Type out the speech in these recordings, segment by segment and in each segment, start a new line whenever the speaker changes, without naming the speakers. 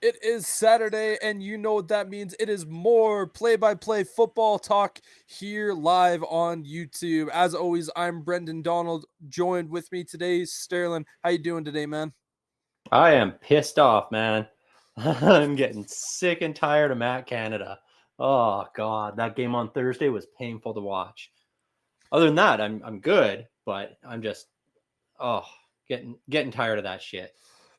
It is Saturday, and you know what that means. It is more play-by-play football talk here live on YouTube. As always, I'm Brendan Donald. Joined with me today, Sterling. How you doing today, man?
I am pissed off, man. I'm getting sick and tired of Matt Canada. Oh God, that game on Thursday was painful to watch. Other than that, I'm good, but I'm just oh getting tired of that shit.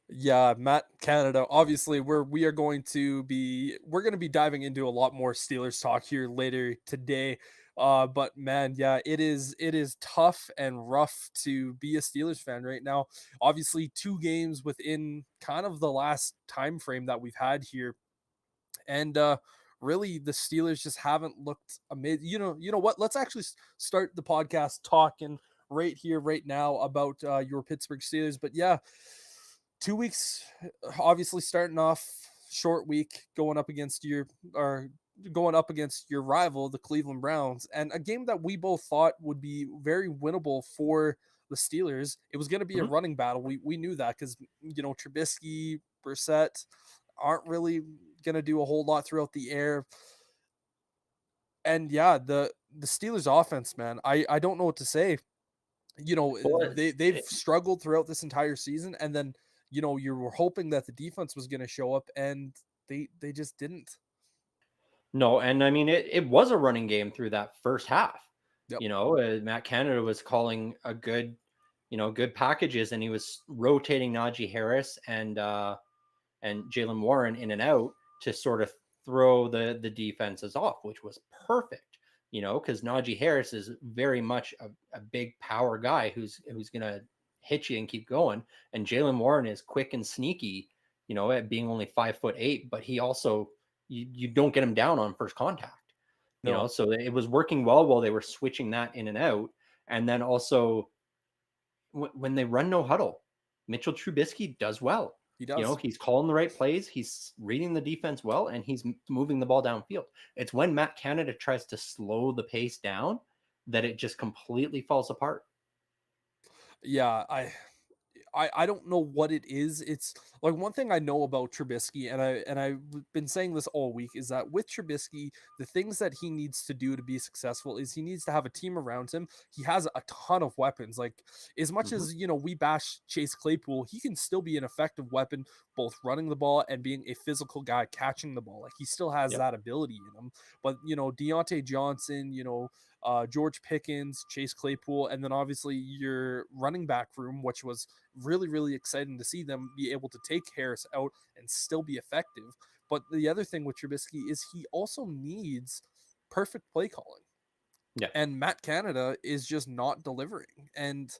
Yeah, Matt Canada. Obviously, we're going to be diving into a lot more Steelers talk here later today. But man, yeah, it is tough and rough to be a Steelers fan right now. Obviously, two games within kind of the last time frame that we've had here, and really the Steelers just haven't looked amazing. You know what? Let's actually start the podcast talking right here, right now about your Pittsburgh Steelers. But yeah, 2 weeks, obviously starting off short week, going up against your rival, the Cleveland Browns, and a game that we both thought would be very winnable for the Steelers. It was going to be a
Mhm.
running battle. We knew that because Trubisky, Brissett aren't really going to do a whole lot throughout the air. And yeah, the Steelers offense, man, I don't know what to say.
Well,
They've struggled throughout this entire season, and then you were hoping that the defense was going to show up, and they just didn't.
no, and I mean it was a running game through that first half.
Yep.
Matt Canada was calling a good packages, and he was rotating Najee Harris and Jalen Warren in and out to sort of throw the defenses off, which was perfect. Because Najee Harris is very much a big power guy who's gonna hit you and keep going, and Jalen Warren is quick and sneaky. At being only 5'8", but he also you don't get him down on first contact.
No,
So it was working well while they were switching that in and out, and then also when they run no huddle, Mitchell Trubisky does well.
he does.
He's calling the right plays, he's reading the defense well, and he's moving the ball downfield. It's when Matt Canada tries to slow the pace down that it just completely falls apart.
Yeah, I don't know what it is. It's like one thing I know about Trubisky, and I've been saying this all week, is that with Trubisky, the things that he needs to do to be successful is he needs to have a team around him. He has a ton of weapons. Like as much
Mhm.
as we bash Chase Claypool, he can still be an effective weapon, both running the ball and being a physical guy catching the ball. Like he still has
Yep.
that ability in him. But Deontay Johnson, George Pickens, Chase Claypool, and then obviously your running back room, which was really, really exciting to see them be able to take Harris out and still be effective. But the other thing with Trubisky is he also needs perfect play calling.
Yeah.
And Matt Canada is just not delivering. And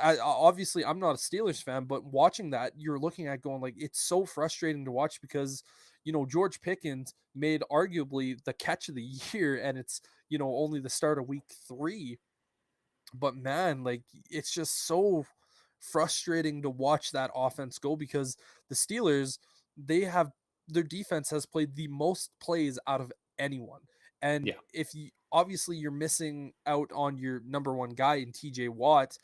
obviously, I'm not a Steelers fan, but watching that, you're looking at going like, it's so frustrating to watch because, George Pickens made arguably the catch of the year, and it's, only the start of week 3. But man, like it's just so frustrating to watch that offense go because the Steelers, they have their defense has played the most plays out of anyone. And
Yeah.
if you obviously you're missing out on your number one guy in TJ Watt,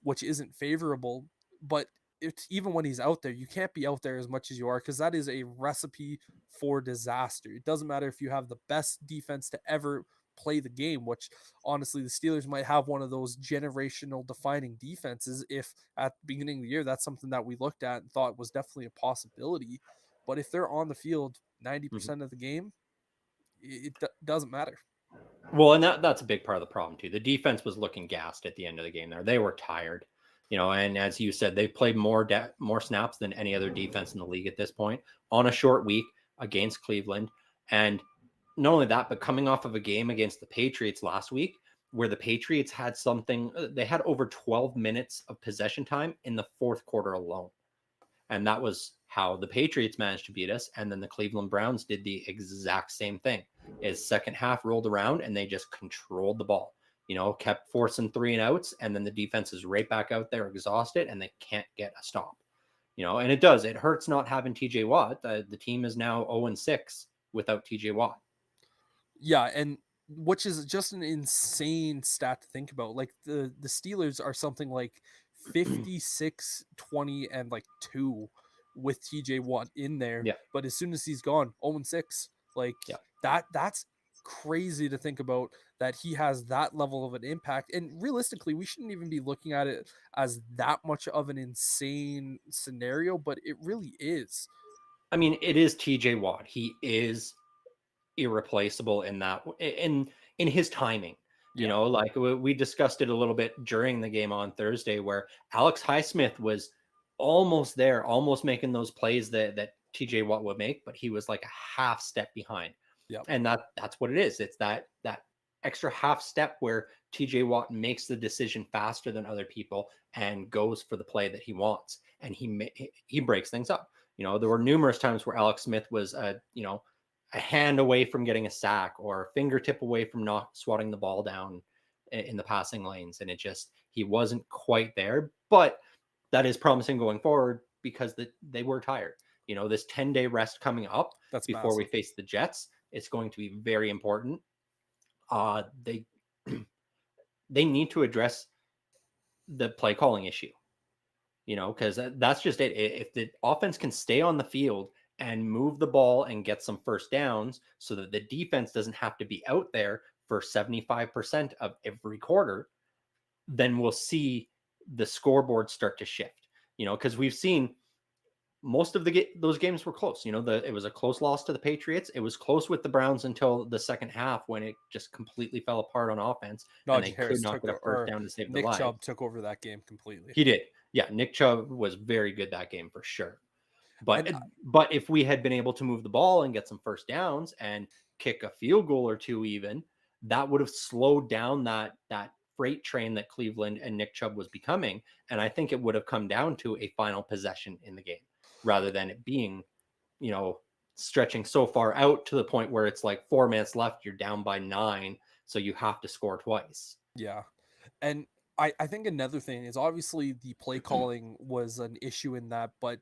which isn't favorable, but it's even when he's out there, you can't be out there as much as you are because that is a recipe for disaster. It doesn't matter if you have the best defense to ever play the game, which honestly the Steelers might have one of those generational defining defenses if at the beginning of the year that's something that we looked at and thought was definitely a possibility. But if they're on the field
Mhm.
90% of the game, it doesn't matter.
Well, and that's a big part of the problem too. The defense was looking gassed at the end of the game there. They were tired. And as you said, they've played more snaps than any other defense in the league at this point on a short week against Cleveland. And not only that, but coming off of a game against the Patriots last week, where the Patriots had they had over 12 minutes of possession time in the fourth quarter alone. And that was how the Patriots managed to beat us. And then the Cleveland Browns did the exact same thing. Is second half rolled around and they just controlled the ball. Kept forcing 3-and-outs, and then the defense is right back out there exhausted and they can't get a stop. And it does. It hurts not having TJ Watt. The team is now 0-6 without TJ Watt.
Yeah, and which is just an insane stat to think about. Like the Steelers are something like 56-20 and like 2 with TJ Watt in there.
Yeah.
But as soon as he's gone, 0-6. Like
Yeah.
that's crazy to think about, that he has that level of an impact. And realistically, we shouldn't even be looking at it as that much of an insane scenario, but it really is.
I mean, it is TJ Watt. He is irreplaceable in that in his timing. You
Yeah.
know, like we discussed it a little bit during the game on Thursday, where Alex Highsmith was almost there, almost making those plays that TJ Watt would make, but he was like a half step behind.
Yep.
And that's what it is. It's that extra half step where TJ Watt makes the decision faster than other people and goes for the play that he wants, and he breaks things up. You know, there were numerous times where Alex Smith was a hand away from getting a sack or a fingertip away from not swatting the ball down in the passing lanes, and he wasn't quite there. But that is promising going forward, because they were tired. You know, this 10-day rest coming up before we face the Jets, it's going to be very important. They they need to address the play calling issue, you know, because that's just it. If the offense can stay on the field and move the ball and get some first downs, so that the defense doesn't have to be out there for 75% of every quarter, then we'll see the scoreboard start to shift. You know, because we've seen most of those games were close. You know, it was a close loss to the Patriots. It was close with the Browns until the second half, when it just completely fell apart on offense, and they could not get a first down to save their lives.
Nick Chubb took over that game completely.
He did. Yeah, Nick Chubb was very good that game for sure. But if we had been able to move the ball and get some first downs and kick a field goal or two, even, that would have slowed down that freight train that Cleveland and Nick Chubb was becoming. And I think it would have come down to a final possession in the game, rather than it being, you know, stretching so far out to the point where it's like 4 minutes left, you're down by 9, so you have to score twice.
Yeah. And I think another thing is, obviously the play calling was an issue in that, but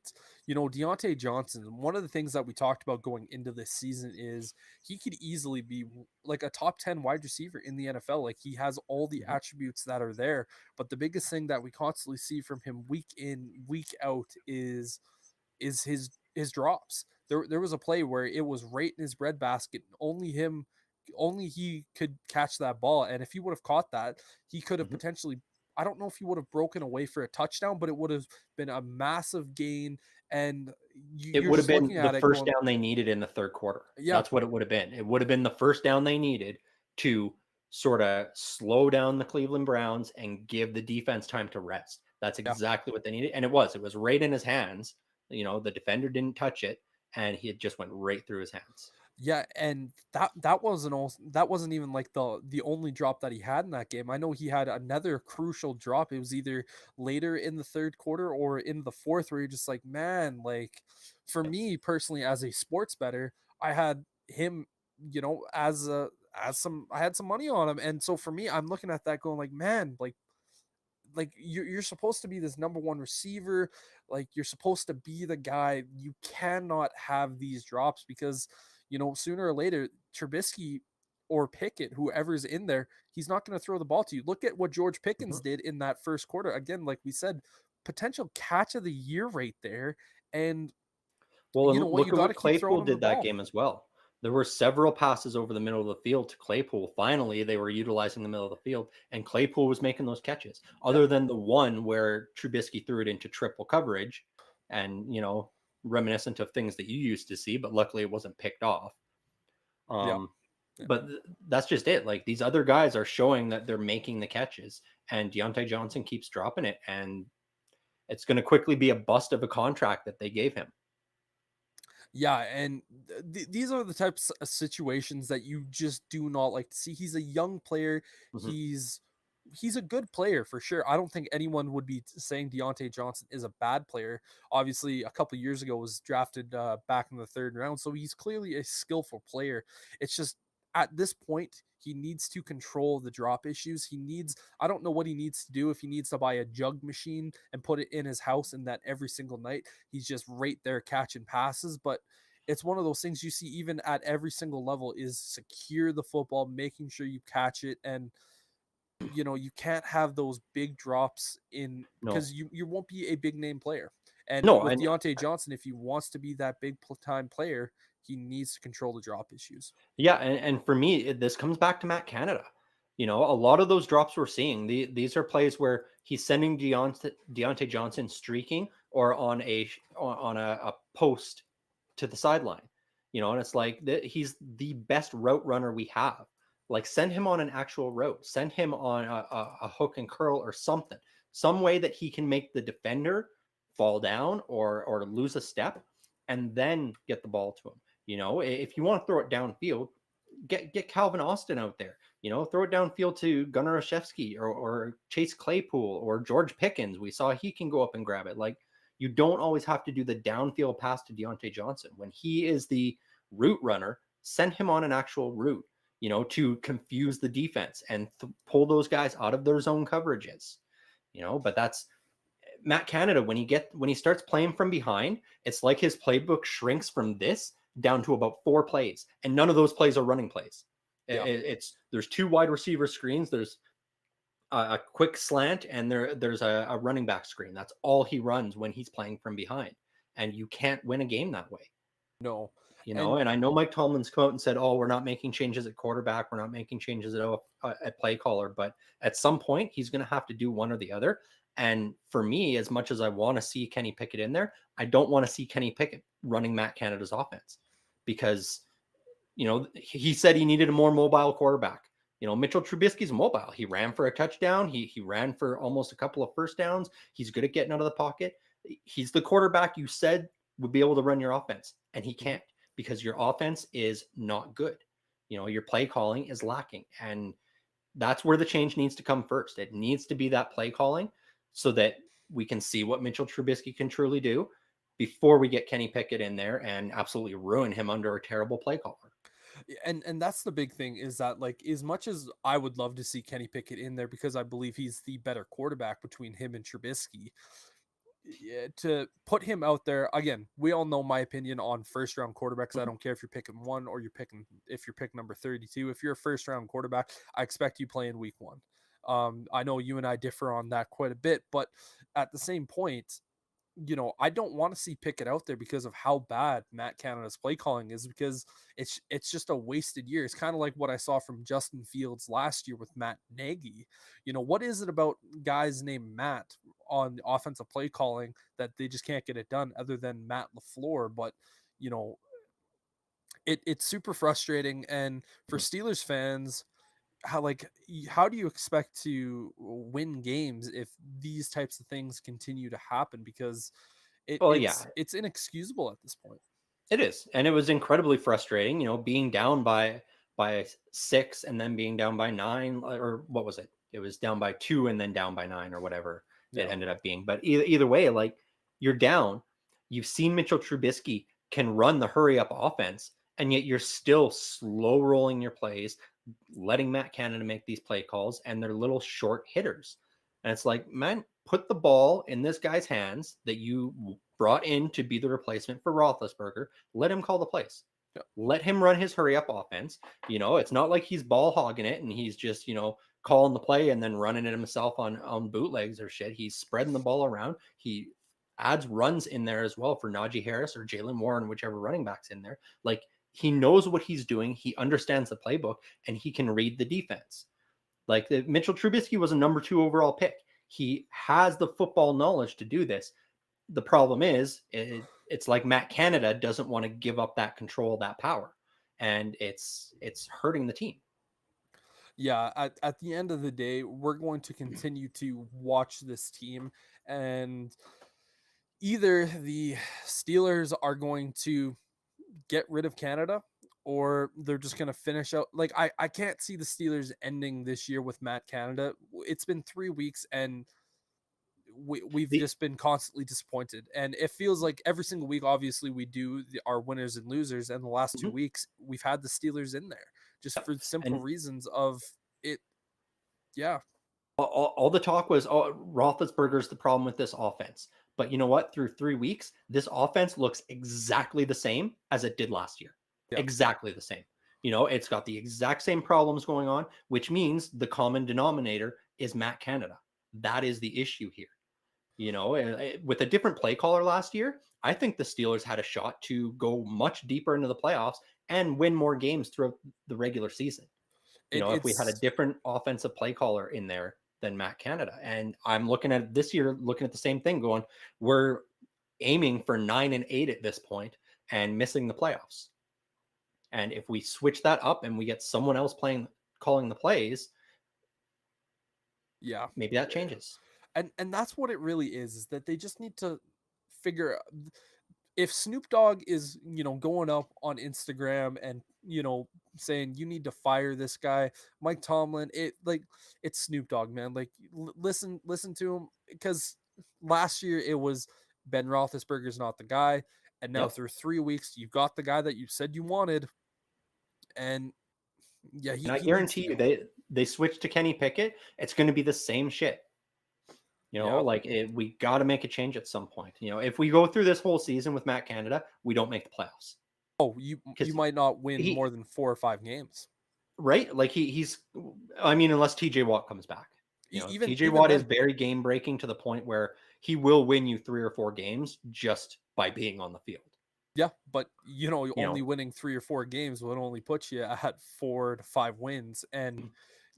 you know, Deontay Johnson, one of the things that we talked about going into this season is he could easily be like a top 10 wide receiver in the NFL. Like, he has all the attributes that are there, but the biggest thing that we constantly see from him week in, week out is his drops. There was a play where it was right in his breadbasket. Only he could catch that ball, and if he would have caught that, he could have potentially, I don't know if he would have broken away for a touchdown, but it would have been a massive gain. And
it would have been the first down they needed in the third quarter. Yeah, that's what it would have been. It would have been the first down they needed to sort of slow down the Cleveland Browns and give the defense time to rest. That's exactly what they needed, and it was right in his hands. You know, the defender didn't touch it, and he just went right through his hands.
Yeah, and that wasn't even like the only drop that he had in that game. I know he had another crucial drop. It was either later in the third quarter or in the fourth, where you're just like, man, like, for me personally as a sports bettor, I had him, you know, I had some money on him. And so for me, I'm looking at that going like, man, like you're supposed to be this number one receiver. Like, you're supposed to be the guy. You cannot have these drops, because you know, sooner or later, Trubisky or Pickett, whoever's in there, he's not going to throw the ball to you. Look at what George Pickens did in that first quarter. Again, like we said, potential catch of the year right there. And
well, you know what, look at what Claypool did that game as well. There were several passes over the middle of the field to Claypool. Finally, they were utilizing the middle of the field, and Claypool was making those catches. Other than the one where Trubisky threw it into triple coverage, and, you know, reminiscent of things that you used to see, but luckily it wasn't picked off. But that's just it. Like, these other guys are showing that they're making the catches, and Deontay Johnson keeps dropping it, and it's going to quickly be a bust of a contract that they gave him.
Yeah, and these are the types of situations that you just do not like to see. He's a young player. He's a good player for sure. I don't think anyone would be saying Deontay Johnson is a bad player. Obviously, a couple years ago was drafted back in the third round, so he's clearly a skillful player. It's just at this point, he needs to control the drop issues. I don't know what he needs to do, if he needs to buy a jug machine and put it in his house, and that every single night he's just right there catching passes. But it's one of those things you see even at every single level, is secure the football, making sure you catch it. And you know, you can't have those big drops in, because you won't be a big name player. And
No,
with
and
Deontay Johnson, if he wants to be that big time player, he needs to control the drop issues.
yeah, and for me, this comes back to Matt Canada. You know, a lot of those drops we're seeing, these are plays where he's sending Deontay Johnson streaking or on a post to the sideline. You know, and it's like he's the best route runner we have. Like, send him on an actual route, send him on a hook and curl or something, some way that he can make the defender fall down or lose a step, and then get the ball to him. You know, if you want to throw it downfield, get Calvin Austin out there. You know, throw it downfield to Gunnar Olszewski or Chase Claypool or George Pickens. We saw he can go up and grab it. Like, you don't always have to do the downfield pass to Deontay Johnson. When he is the route runner, send him on an actual route, you know, to confuse the defense and pull those guys out of their zone coverages. You know, but that's Matt Canada. When he starts playing from behind, it's like his playbook shrinks from this down to about 4 plays, and none of those plays are running plays.
Yeah.
There's 2 wide receiver screens, there's a quick slant, and there's a running back screen. That's all he runs when he's playing from behind, and you can't win a game that way.
No.
You know, and I know Mike Tomlin's come out and said, "Oh, we're not making changes at quarterback, we're not making changes at play caller," but at some point he's going to have to do one or the other. And for me, as much as I want to see Kenny Pickett in there, I don't want to see Kenny Pickett running Matt Canada's offense, because, you know, he said he needed a more mobile quarterback. You know, Mitchell Trubisky's mobile. He ran for a touchdown. He ran for almost a couple of first downs. He's good at getting out of the pocket. He's the quarterback you said would be able to run your offense, and he can't, because your offense is not good. You know, your play calling is lacking, and that's where the change needs to come first. It needs to be that play calling, so that we can see what Mitchell Trubisky can truly do before we get Kenny Pickett in there and absolutely ruin him under a terrible play caller.
And that's the big thing, is that, like, as much as I would love to see Kenny Pickett in there, because I believe he's the better quarterback between him and Trubisky, to put him out there again, we all know my opinion on first round quarterbacks. I don't care if you're picking one or if you're picking number 32. If you're a first round quarterback, I expect you play in week 1. I know you and I differ on that quite a bit, but at the same point, you know, I don't want to see Pickett out there because of how bad Matt Canada's play calling is, because it's just a wasted year. It's kind of like what I saw from Justin Fields last year with Matt Nagy. You know, what is it about guys named Matt on offensive play calling that they just can't get it done, other than Matt LaFleur? But, you know, it's super frustrating. And for Steelers fans, how do you expect to win games if these types of things continue to happen? Because
Well, yeah,
it's inexcusable at this point.
it is. And it was incredibly frustrating, you know, being down by 6 and then being down by 9, or what was it? It was down by 2 and then down by 9 or whatever it ended up being. But either way, like, you're down. You've seen Mitchell Trubisky can run the hurry up offense, and yet you're still slow rolling your plays, letting Matt Canada make these play calls, and they're little short hitters. And it's like, man, put the ball in this guy's hands that you brought in to be the replacement for Roethlisberger. Let him call the plays.
Yeah.
Let him run his hurry up offense. You know, it's not like he's ball hogging it and he's just, you know, calling the play and then running it himself on bootlegs or shit. He's spreading the ball around. He adds runs in there as well for Najee Harris or Jalen Warren, whichever running back's in there. Like, he knows what he's doing. He understands the playbook, and he can read the defense. Like, Mitchell Trubisky was a number 2 overall pick. He has the football knowledge to do this. The problem is, it's like Matt Canada doesn't want to give up that control, that power, and it's hurting the team.
Yeah, at the end of the day, we're going to continue to watch this team, and either the Steelers are going to get rid of Canada, or they're just going to finish out. Like, I can't see the Steelers ending this year with Matt Canada. It's been 3 weeks, and we've just been constantly disappointed, and it feels like every single week, obviously we do our winners and losers, and the last 2 weeks we've had the Steelers in there just for simple reasons of it. Yeah.
All the talk was, oh, Roethlisberger's the problem with this offense. But you know what? Through 3 weeks, this offense looks exactly the same as it did last year.
Yeah.
Exactly the same. You know, it's got the exact same problems going on, which means the common denominator is Matt Canada. That is the issue here. With a different play caller last year, I think the Steelers had a shot to go much deeper into the playoffs and win more games throughout the regular season. If we had a
It's
different offensive play caller in there than Matt Canada. And I'm looking at this year, looking at the same thing, going, we're aiming for 9-8 at this point and missing the playoffs. And if we switch that up and we get someone else calling the plays,
yeah,
maybe that changes.
And that's what it really is that they just need to figure if Snoop Dogg is, going up on Instagram and, saying you need to fire this guy, Mike Tomlin, it's Snoop Dogg, man. Like listen to him, because last year it was Ben Roethlisberger's not the guy, and now
Yep.
through 3 weeks you've got the guy that you said you wanted, and yeah,
And I guarantee you, they switch to Kenny Pickett, it's going to be the same shit. We got to make a change at some point. If we go through this whole season with Matt Canada, we don't make the playoffs.
Oh, you might not win more than 4 or 5 games.
Right? Like unless TJ Watt comes back. TJ Watt is very game breaking to the point where he will win you 3 or 4 games just by being on the field.
Yeah, but only winning 3 or 4 games would only put you at 4 to 5 wins, and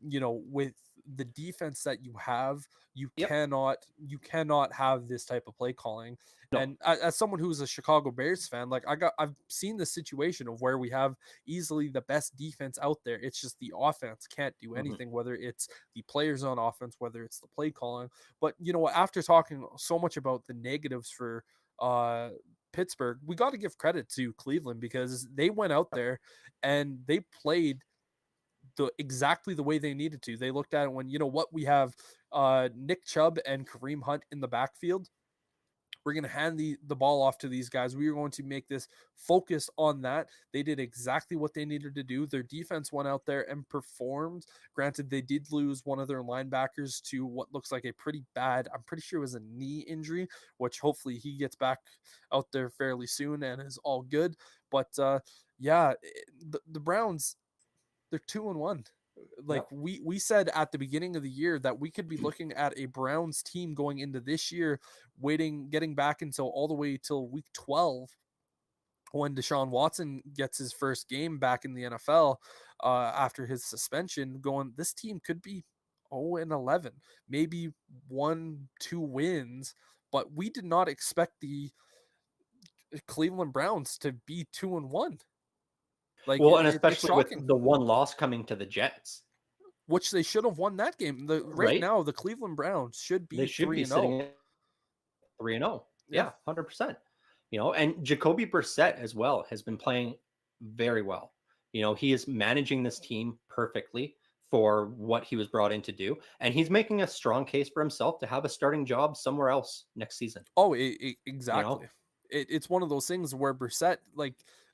with the defense that you have, you cannot have this type of play calling. No. And as someone who's a Chicago Bears fan, I've seen the situation of where we have easily the best defense out there. It's just the offense can't do anything, whether it's the players on offense, whether it's the play calling. But after talking so much about the negatives for Pittsburgh, we got to give credit to Cleveland, because they went out there and they played exactly the way they needed to. They looked at it when, we have Nick Chubb and Kareem Hunt in the backfield. We're going to hand the ball off to these guys. We are going to make this focus on that. They did exactly what they needed to do. Their defense went out there and performed. Granted, they did lose one of their linebackers to what looks like a pretty bad, I'm pretty sure it was a knee injury, which hopefully he gets back out there fairly soon and is all good. But the Browns, they're 2-1. We said at the beginning of the year that we could be looking at a Browns team going into this year, getting back until all the way till week 12, when Deshaun Watson gets his first game back in the NFL after his suspension, going, this team could be 0-11, maybe 1-2 wins, but we did not expect the Cleveland Browns to be 2-1.
And especially with the one loss coming to the Jets,
which they should have won that game. Right now, the Cleveland Browns should be 3-0.
3-0. Yeah, 100%. And Jacoby Brissett as well has been playing very well. He is managing this team perfectly for what he was brought in to do, and he's making a strong case for himself to have a starting job somewhere else next season.
Oh, exactly. It's one of those things where Brissett,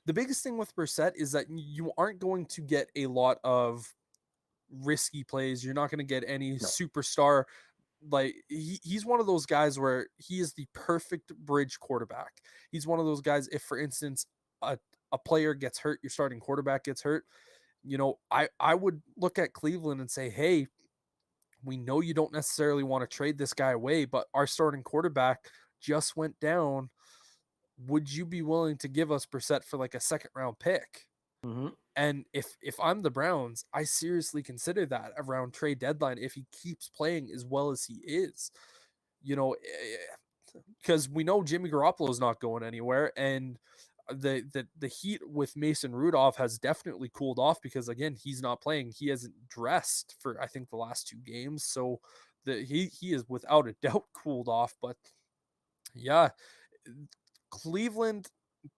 the biggest thing with Brissett is that you aren't going to get a lot of risky plays. You're not going to get any superstar. He's one of those guys where he is the perfect bridge quarterback. He's one of those guys, if for instance a player gets hurt, your starting quarterback gets hurt, I would look at Cleveland and say, hey, we know you don't necessarily want to trade this guy away, but our starting quarterback just went down. Would you be willing to give us Brissett for a second round pick? And if I'm the Browns, I seriously consider that around trade deadline if he keeps playing as well as he is. Because we know Jimmy Garoppolo is not going anywhere, and the heat with Mason Rudolph has definitely cooled off, because again, he's not playing. He hasn't dressed for I think the last 2 games, so he is without a doubt cooled off. But yeah, Cleveland,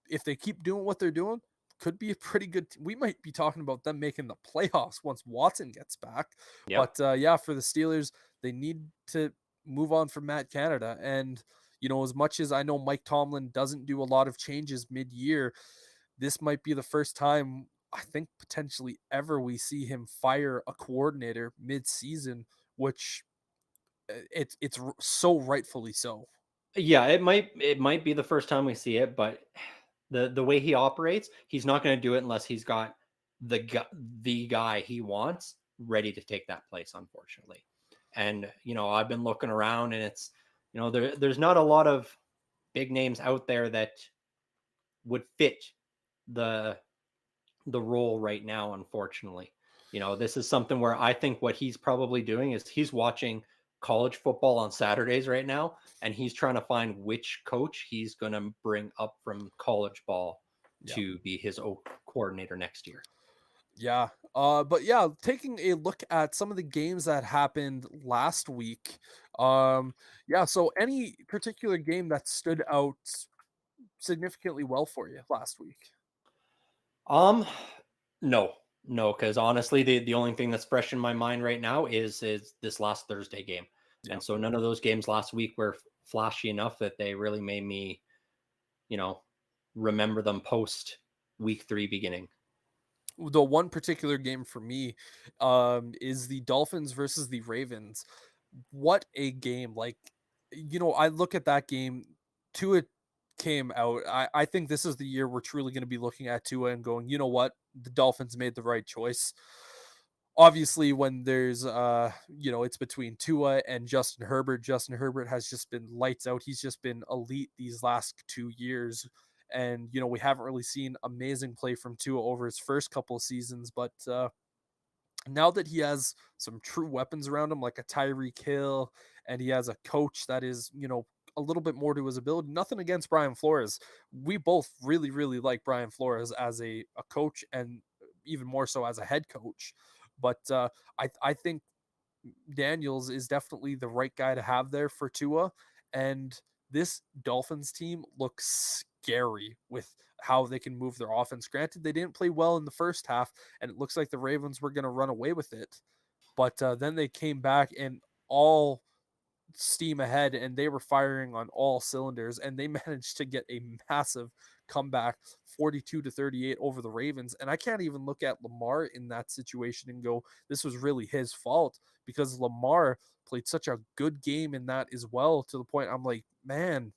if they keep doing what they're doing, could be a pretty good we might be talking about them making the playoffs once Watson gets back. Yep. But for the Steelers, they need to move on from Matt Canada. And as much as I know Mike Tomlin doesn't do a lot of changes mid-year, this might be the first time, I think potentially ever, we see him fire a coordinator mid-season, which it's so rightfully so.
Yeah, it might be the first time we see it, but the way he operates, he's not going to do it unless he's got the guy he wants ready to take that place, unfortunately. And I've been looking around, and it's there's not a lot of big names out there that would fit the role right now, unfortunately. This is something where I think what he's probably doing is he's watching college football on Saturdays right now, and he's trying to find which coach he's going to bring up from college ball
Yeah.
to be his coordinator next year.
Yeah. But yeah, taking a look at some of the games that happened last week. Yeah, so any particular game that stood out significantly well for you last week?
Um, no, no, because honestly, the only thing that's fresh in my mind right now is this last Thursday game,
Yeah.
and so none of those games last week were flashy enough that they really made me, you know, remember them post week 3 beginning.
The one particular game for me is the Dolphins versus the Ravens. What a game. Like, I look at that game. Tua came out. I think this is the year we're truly going to be looking at Tua and going, you know what? The Dolphins made the right choice. Obviously, when there's it's between Tua and Justin Herbert. Justin Herbert has just been lights out. He's just been elite these last 2 years. And we haven't really seen amazing play from Tua over his first couple of seasons, but now that he has some true weapons around him, like a Tyreek Hill, and he has a coach that is, a little bit more to his ability. Nothing against Brian Flores. We both really, really like Brian Flores as a coach, and even more so as a head coach. But I think Daniels is definitely the right guy to have there for Tua. And this Dolphins team looks scary with how they can move their offense. Granted, they didn't play well in the first half, and it looks like the Ravens were going to run away with it. But then they came back and all steam ahead, and they were firing on all cylinders, and they managed to get a massive comeback, 42-38 over the Ravens. And I can't even look at Lamar in that situation and go, this was really his fault, because Lamar played such a good game in that as well, to the point I'm like, man,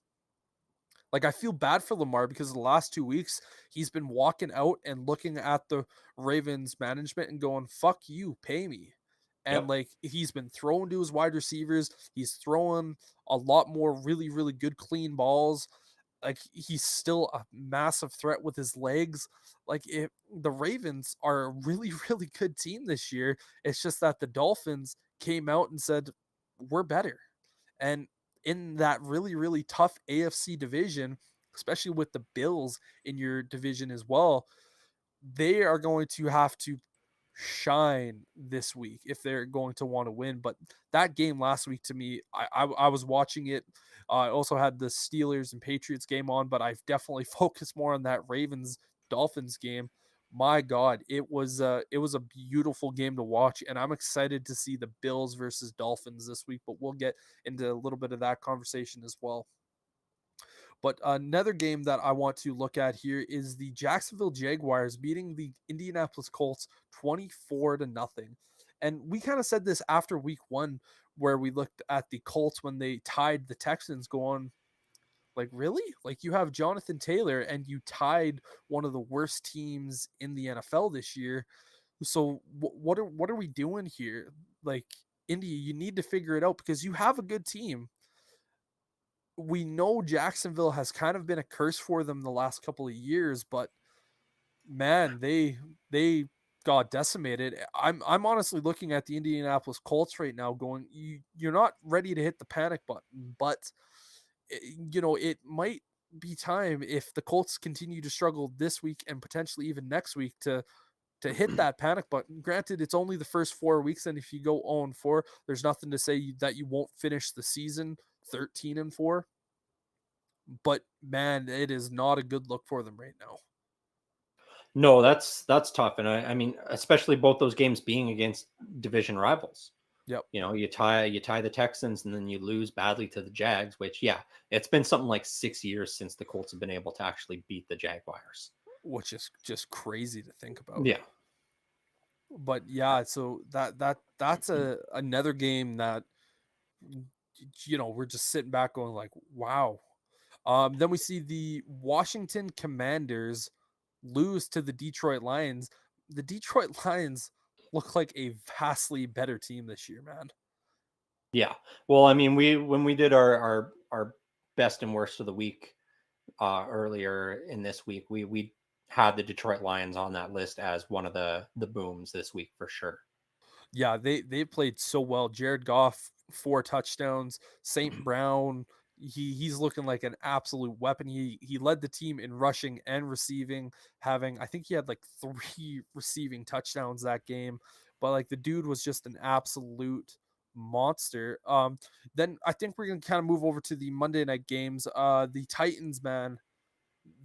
like, I feel bad for Lamar because the last 2 weeks he's been walking out and looking at the Ravens management and going, fuck you, pay me. And
Yep.
like, he's been throwing to his wide receivers. He's throwing a lot more really, really good clean balls. Like, he's still a massive threat with his legs. Like, the Ravens are a really, really good team this year. It's just that the Dolphins came out and said, we're better. And in that really, really tough AFC division, especially with the Bills in your division as well, they are going to have to shine this week if they're going to want to win. But that game last week, to me, I was watching it. I also had the Steelers and Patriots game on, but I've definitely focused more on that Ravens Dolphins game. My God, it was a beautiful game to watch, and I'm excited to see the Bills versus Dolphins this week. But we'll get into a little bit of that conversation as well. But another game that I want to look at here is the Jacksonville Jaguars beating the Indianapolis Colts 24-0. And we kind of said this after week 1, where we looked at the Colts when they tied the Texans, going, like, really? Like, you have Jonathan Taylor and you tied one of the worst teams in the NFL this year. So what are we doing here? Like, Indy, you need to figure it out because you have a good team. We know Jacksonville has kind of been a curse for them the last couple of years, but man, they got decimated. I'm honestly looking at the Indianapolis Colts right now, going, you're not ready to hit the panic button, but it might be time, if the Colts continue to struggle this week and potentially even next week, to hit that panic button. Granted, it's only the first 4 weeks, and if you go 0-4, there's nothing to say that you won't finish the season 13-4. But man, it is not a good look for them right now.
No, that's tough, and I mean, especially both those games being against division rivals.
Yep.
You tie the Texans, and then you lose badly to the Jags, which, yeah, it's been something like 6 years since the Colts have been able to actually beat the Jaguars.
Which is just crazy to think about.
Yeah.
But yeah, so that's another game that we're just sitting back going like, wow. Then we see the Washington Commanders lose to the Detroit Lions. The Detroit Lions look like a vastly better team this year, man.
Yeah. Well, I mean, when we did our best and worst of the week earlier in this week, we had the Detroit Lions on that list as one of the booms this week for sure.
Yeah, they played so well. Jared Goff, 4 touchdowns. St. Brown, he's looking like an absolute weapon. He led the team in rushing and receiving, having I think he had like 3 receiving touchdowns that game. But like the dude was just an absolute monster. Then I think we're gonna kind of move over to the Monday night games. The Titans, man,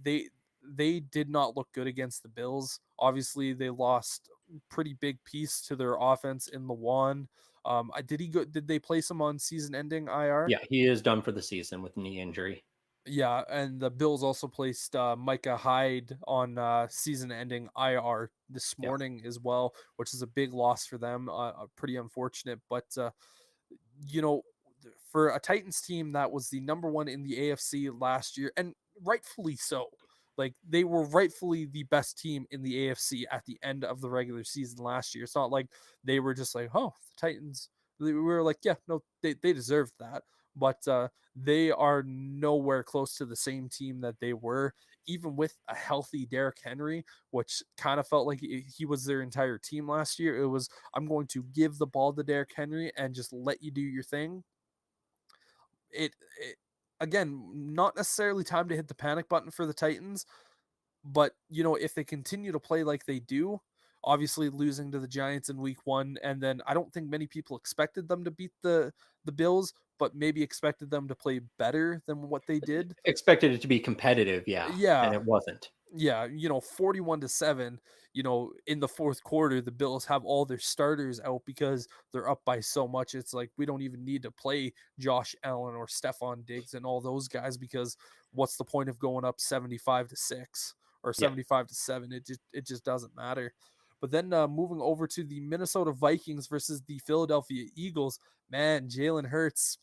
they they did not look good against the Bills. Obviously, they lost pretty big piece to their offense in the one. Did he go? Did they place him on season-ending IR?
Yeah, he is done for the season with knee injury.
Yeah, and the Bills also placed Micah Hyde on season-ending IR this
Yeah.
morning as well, which is a big loss for them. Pretty unfortunate, but you know, for a Titans team that was the number one in the AFC last year, and rightfully so. Like they were rightfully the best team in the AFC at the end of the regular season last year. It's not like they were just like, oh, the Titans. We were like, yeah, no, they deserved that. But they are nowhere close to the same team that they were, even with a healthy Derrick Henry, which kind of felt like he was their entire team last year. It was, I'm going to give the ball to Derrick Henry and just let you do your thing. It again, not necessarily time to hit the panic button for the Titans, but if they continue to play like they do, obviously losing to the Giants in week 1, and then I don't think many people expected them to beat the Bills, but maybe expected them to play better than what they did.
Expected it to be competitive, yeah, and
Yeah,
it wasn't.
yeah, 41-7, in the fourth quarter, the Bills have all their starters out because they're up by so much. It's like we don't even need to play Josh Allen or Stephon Diggs and all those guys because what's the point of going up 75-6 or
Yeah.
75-7? It just doesn't matter. But then moving over to the Minnesota Vikings versus the Philadelphia Eagles, man, Jalen Hurts,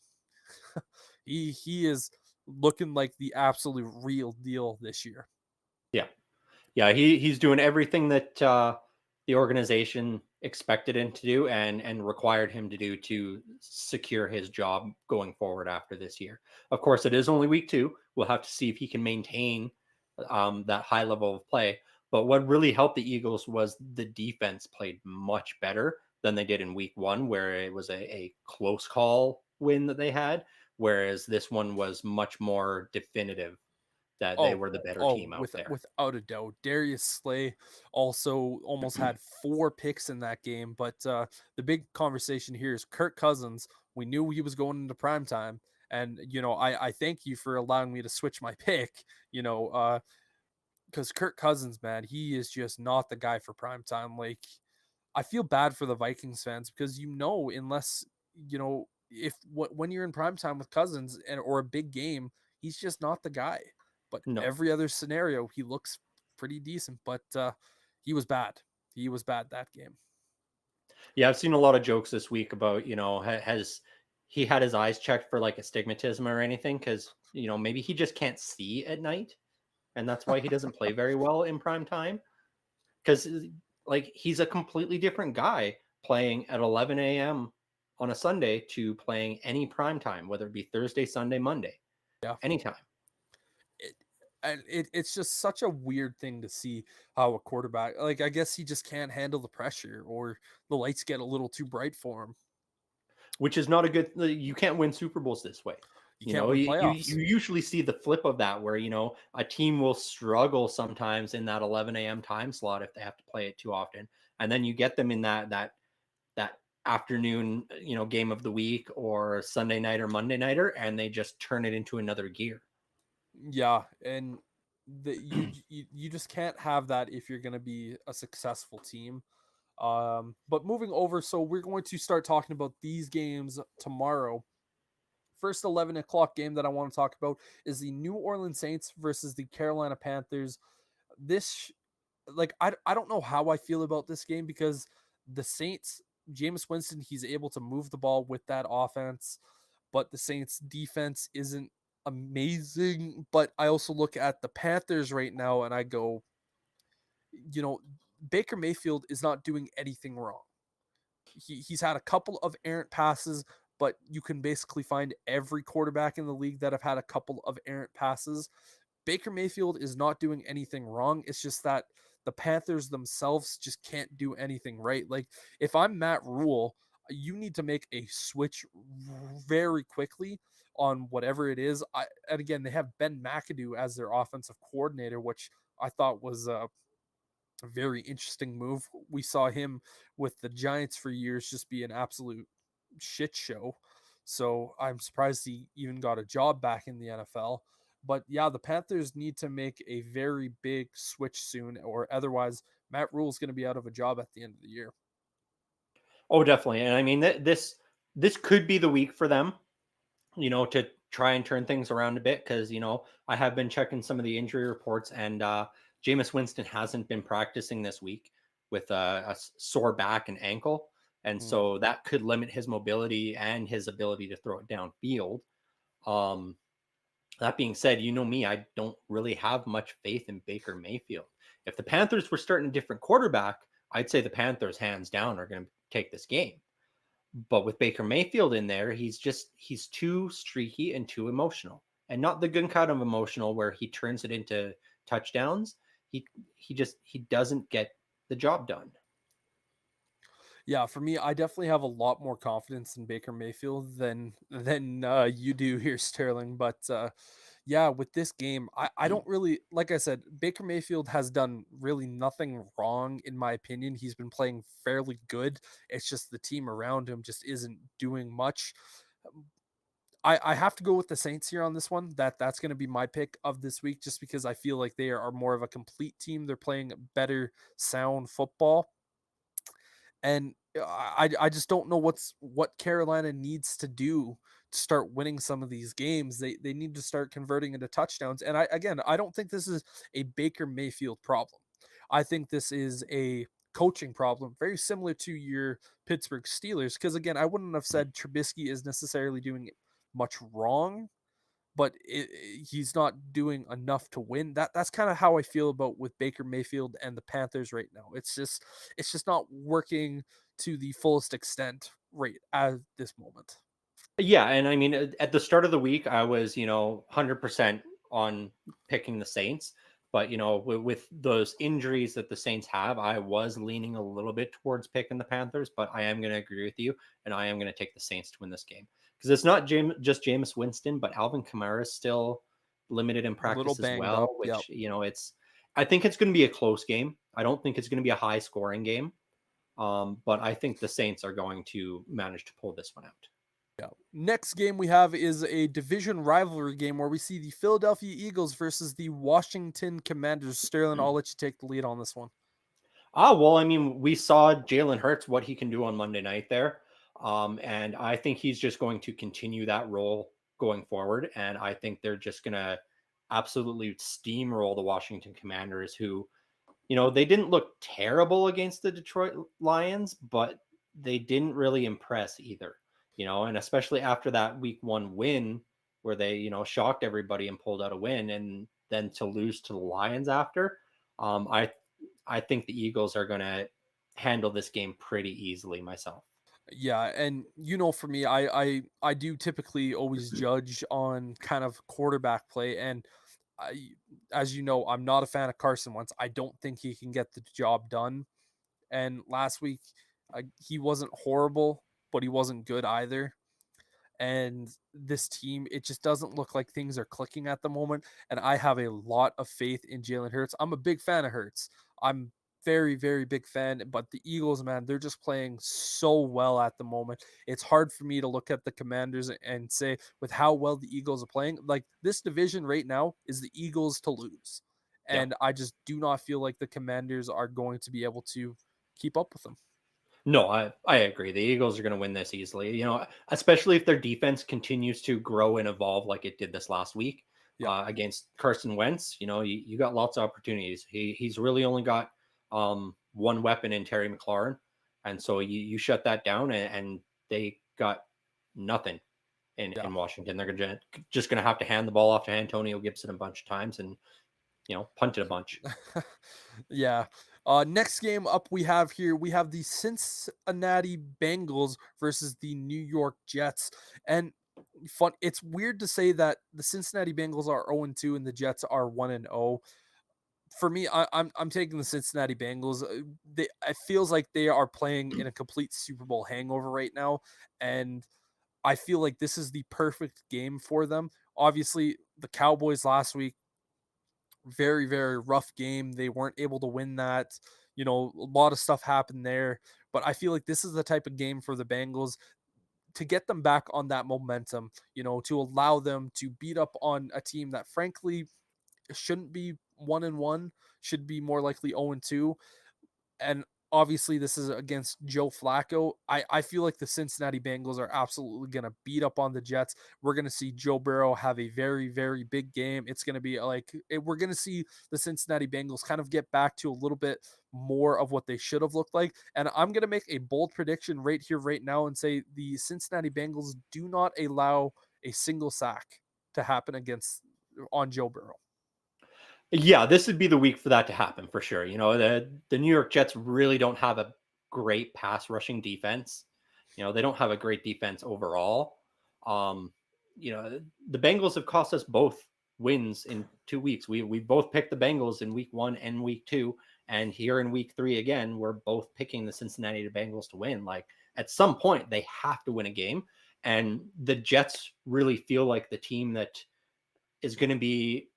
he is looking like the absolute real deal this year.
Yeah. Yeah, he's doing everything that the organization expected him to do and required him to do to secure his job going forward after this year. Of course, it is only week 2. We'll have to see if he can maintain that high level of play. But what really helped the Eagles was the defense played much better than they did in week 1, where it was a close call win that they had, whereas this one was much more definitive that they
Oh,
were the better
oh,
team out there.
without a doubt. Darius Slay also almost had 4 picks in that game, but the big conversation here is Kirk Cousins. We knew he was going into prime time, and I thank you for allowing me to switch my pick. Because Kirk Cousins, man, he is just not the guy for prime time. Like I feel bad for the Vikings fans because unless if when you're in prime time with Cousins or a big game, he's just not the guy. But
No.
every other scenario, he looks pretty decent. But he was bad. He was bad that game.
Yeah, I've seen a lot of jokes this week about, has he had his eyes checked for like astigmatism or anything? Because, maybe he just can't see at night. And that's why he doesn't play very well in prime time. Because, like, he's a completely different guy playing at 11 a.m. on a Sunday to playing any prime time, whether it be Thursday, Sunday, Monday,
Yeah.
anytime.
It, and it's just such a weird thing to see how a quarterback, like, I guess he just can't handle the pressure or the lights get a little too bright for him.
Which is not a good. You can't win Super Bowls this way.
You can't win
You
playoffs.
usually see the flip of that, where a team will struggle sometimes in that 11 a.m. time slot if they have to play it too often, and then you get them in that afternoon, game of the week or Sunday night or Monday nighter, and they just turn it into another gear.
Yeah, and you just can't have that if you're going to be a successful team. But moving over, so we're going to start talking about these games tomorrow. First 11 o'clock game that I want to talk about is the New Orleans Saints versus the Carolina Panthers. This, like, I don't know how I feel about this game because the Saints, Jameis Winston, he's able to move the ball with that offense, but the Saints defense isn't amazing. But I also look at the Panthers right now and I go, you know, Baker Mayfield is not doing anything wrong. He's had a couple of errant passes, but you can basically find every quarterback in the league that have had a couple of errant passes. Baker Mayfield is not doing anything wrong. It's just that the Panthers themselves just can't do anything right. Like, if I'm Matt Rule, you need to make a switch very quickly on whatever it is. And again, they have Ben McAdoo as their offensive coordinator, which I thought was a very interesting move. We saw him with the Giants for years just be an absolute shit show. So I'm surprised he even got a job back in the NFL. But yeah, the Panthers need to make a very big switch soon, or otherwise Matt Rule is going to be out of a job at the end of the year.
Oh, definitely. And I mean, this could be the week for them, to try and turn things around a bit, because I have been checking some of the injury reports, and Jameis Winston hasn't been practicing this week with a sore back and ankle, and so that could limit his mobility and his ability to throw it downfield. That being said, me, I don't really have much faith in Baker Mayfield. If the Panthers were starting a different quarterback, I'd say the Panthers hands down are going to take this game. But with Baker Mayfield in there, he's too streaky and too emotional, and not the good kind of emotional where he turns it into touchdowns. He doesn't get the job done.
Yeah, for me, I definitely have a lot more confidence in Baker Mayfield than you do here, Sterling. But yeah, with this game, I don't really, like I said, Baker Mayfield has done really nothing wrong in my opinion. He's been playing fairly good. It's just the team around him just isn't doing much. I have to go with the Saints here on this one. That's going to be my pick of this week, just because I feel like they are more of a complete team. They're playing better, sound football. And I just don't know what Carolina needs to do to start winning some of these games. They need to start converting into touchdowns. And I don't think this is a Baker Mayfield problem. I think this is a coaching problem, very similar to your Pittsburgh Steelers. Because again, I wouldn't have said Trubisky is necessarily doing much wrong, but he's not doing enough to win. That's kind of how I feel about with Baker Mayfield and the Panthers right now. It's just not working to the fullest extent right at this moment.
Yeah, and I mean, at the start of the week, I was 100% on picking the Saints, but with those injuries that the Saints have, I was leaning a little bit towards picking the Panthers. But I am going to agree with you, and I am going to take the Saints to win this game, because it's not just Jameis Winston, but Alvin Kamara is still limited in
A little
practice as
banged
well,
up. Yep.
which I think it's going to be a close game. I don't think it's going to be a high scoring game, but I think the Saints are going to manage to pull this one out.
Yeah. Next game we have is a division rivalry game where we see the Philadelphia Eagles versus the Washington Commanders. Sterling, I'll let you take the lead on this one.
Well, I mean, we saw Jalen Hurts, what he can do on Monday night there. And I think he's just going to continue that role going forward. And I think they're just going to absolutely steamroll the Washington Commanders, who, they didn't look terrible against the Detroit Lions, but they didn't really impress either, and especially after that week 1 win where they, shocked everybody and pulled out a win, and then to lose to the Lions after. I think the Eagles are going to handle this game pretty easily myself.
Yeah, and for me, I do typically always judge on kind of quarterback play, and as you know, I'm not a fan of Carson Wentz. I don't think he can get the job done. And last week, he wasn't horrible, but he wasn't good either. And this team, it just doesn't look like things are clicking at the moment. And I have a lot of faith in Jalen Hurts. I'm a big fan of Hurts. I'm very, very big fan. But the Eagles, man, they're just playing so well at the moment. It's hard for me to look at the Commanders and say, with how well the Eagles are playing, like this division right now is the Eagles to lose.
Yeah.
And I just do not feel like the Commanders are going to be able to keep up with them.
No, I agree. The Eagles are going to win this easily, especially if their defense continues to grow and evolve like it did this last week against Carson Wentz. You got lots of opportunities. He's really only got one weapon in Terry McLaurin. And so you shut that down, and they got nothing in Washington. They're just going to have to hand the ball off to Antonio Gibson a bunch of times and, punt it a bunch.
Yeah. Next game up we have the Cincinnati Bengals versus the New York Jets. And fun, it's weird to say that the Cincinnati Bengals are 0-2 and the Jets are 1-0. For me, I'm taking the Cincinnati Bengals. It feels like they are playing in a complete Super Bowl hangover right now, and I feel like this is the perfect game for them. Obviously, the Cowboys last week, very, very rough game. They weren't able to win that. A lot of stuff happened there. But I feel like this is the type of game for the Bengals to get them back on that momentum, to allow them to beat up on a team that frankly shouldn't be 1-1, should be more likely 0-2. And obviously this is against Joe Flacco. I feel like the Cincinnati Bengals are absolutely going to beat up on the Jets. We're going to see Joe Burrow have a very, very big game. It's going to be we're going to see the Cincinnati Bengals kind of get back to a little bit more of what they should have looked like. And I'm going to make a bold prediction right here, right now, and say the Cincinnati Bengals do not allow a single sack to happen on Joe Burrow.
Yeah, this would be the week for that to happen for sure. The New York Jets really don't have a great pass rushing defense. They don't have a great defense overall. The Bengals have cost us both wins in 2 weeks. We both picked the Bengals in week 1 and week 2, and here in week 3 again, we're both picking the Cincinnati Bengals to win. Like at some point, they have to win a game, and the Jets really feel like the team that is going to be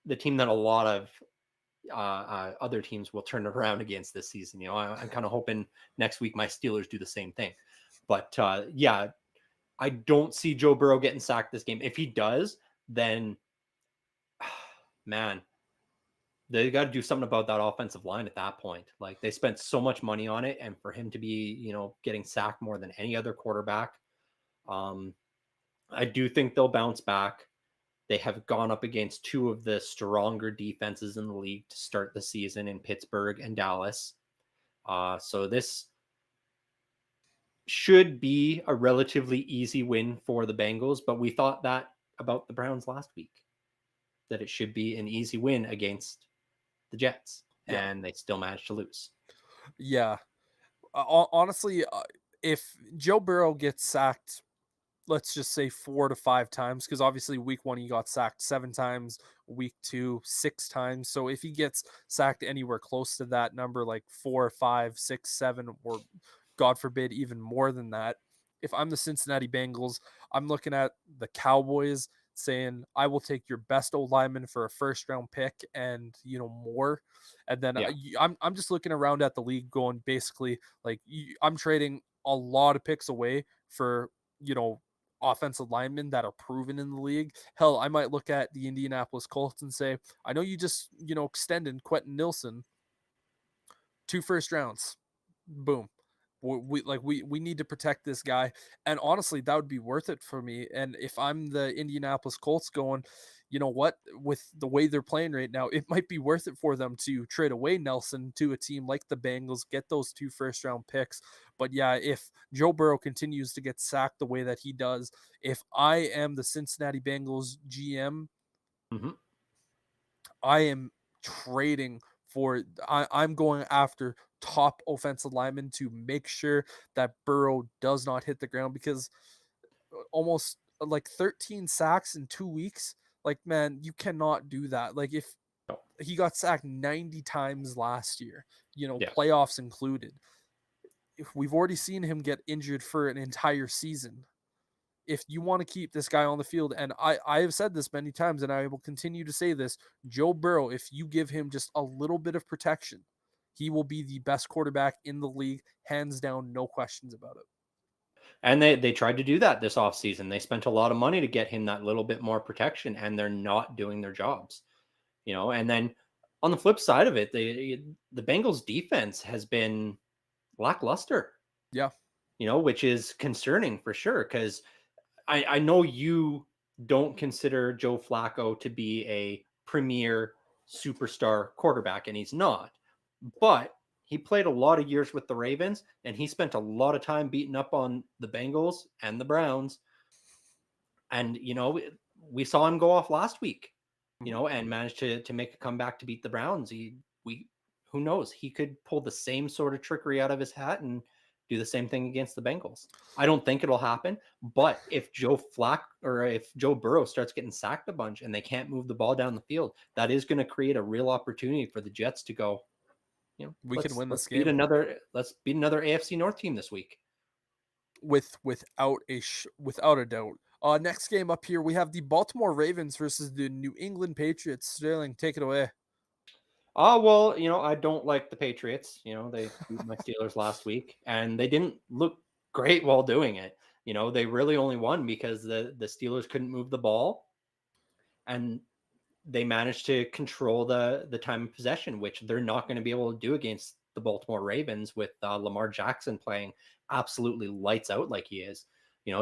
the team that a lot of other teams will turn around against this season. I'm kind of hoping next week my Steelers do the same thing. But yeah, I don't see Joe Burrow getting sacked this game. If he does, then man, they got to do something about that offensive line at that point. Like they spent so much money on it, and for him to be, getting sacked more than any other quarterback, I do think they'll bounce back. They have gone up against 2 of the stronger defenses in the league to start the season in Pittsburgh and Dallas. So this should be a relatively easy win for the Bengals, but we thought that about the Browns last week, that it should be an easy win against the Jets, and they still managed to lose.
Yeah. Honestly, if Joe Burrow gets sacked, let's just say 4 to 5 times, because obviously week 1 he got sacked 7 times, week 2 6 times. So if he gets sacked anywhere close to that number, like 4, 5, 6, 7, or God forbid even more than that, if I'm the Cincinnati Bengals, I'm looking at the Cowboys saying, I will take your best old lineman for a first round pick and more. And then I'm just looking around at the league going basically like I'm trading a lot of picks away for offensive linemen that are proven in the league. Hell, I might look at the Indianapolis Colts and say, I know you just extended Quentin Nilsson 2 first rounds. Boom. We need to protect this guy, and honestly that would be worth it for me. And if I'm the Indianapolis Colts going, you know what, with the way they're playing right now, it might be worth it for them to trade away Nelson to a team like the Bengals, get those 2 first round picks. But yeah, if Joe Burrow continues to get sacked the way that he does, if I am the Cincinnati Bengals GM, I am trading I'm going after top offensive linemen to make sure that Burrow does not hit the ground, because almost like 13 sacks in 2 weeks, like man, you cannot do that. Like if he got sacked 90 times last year, playoffs included. If we've already seen him get injured for an entire season, if you want to keep this guy on the field, and I have said this many times and I will continue to say this, Joe Burrow, if you give him just a little bit of protection, he will be the best quarterback in the league, hands down, no questions about it.
And they tried to do that this offseason. They spent a lot of money to get him that little bit more protection, and they're not doing their jobs. And then on the flip side of it, the Bengals defense has been lackluster.
Yeah.
Which is concerning for sure, because I know you don't consider Joe Flacco to be a premier superstar quarterback, and he's not. But he played a lot of years with the Ravens, and he spent a lot of time beating up on the Bengals and the Browns. And, we saw him go off last week, and managed to make a comeback to beat the Browns. who knows? He could pull the same sort of trickery out of his hat and do the same thing against the Bengals. I don't think it'll happen, but if if Joe Burrow starts getting sacked a bunch and they can't move the ball down the field, that is going to create a real opportunity for the Jets to go,
We can win this
beat
game
let's beat another AFC North team this week.
without a doubt. Next game up here, we have the Baltimore Ravens versus the New England Patriots. Sterling, take it away.
Oh, well, I don't like the Patriots. They beat my Steelers last week and they didn't look great while doing it. They really only won because the Steelers couldn't move the ball and they managed to control the time of possession, which they're not going to be able to do against the Baltimore Ravens with Lamar Jackson playing absolutely lights out like he is.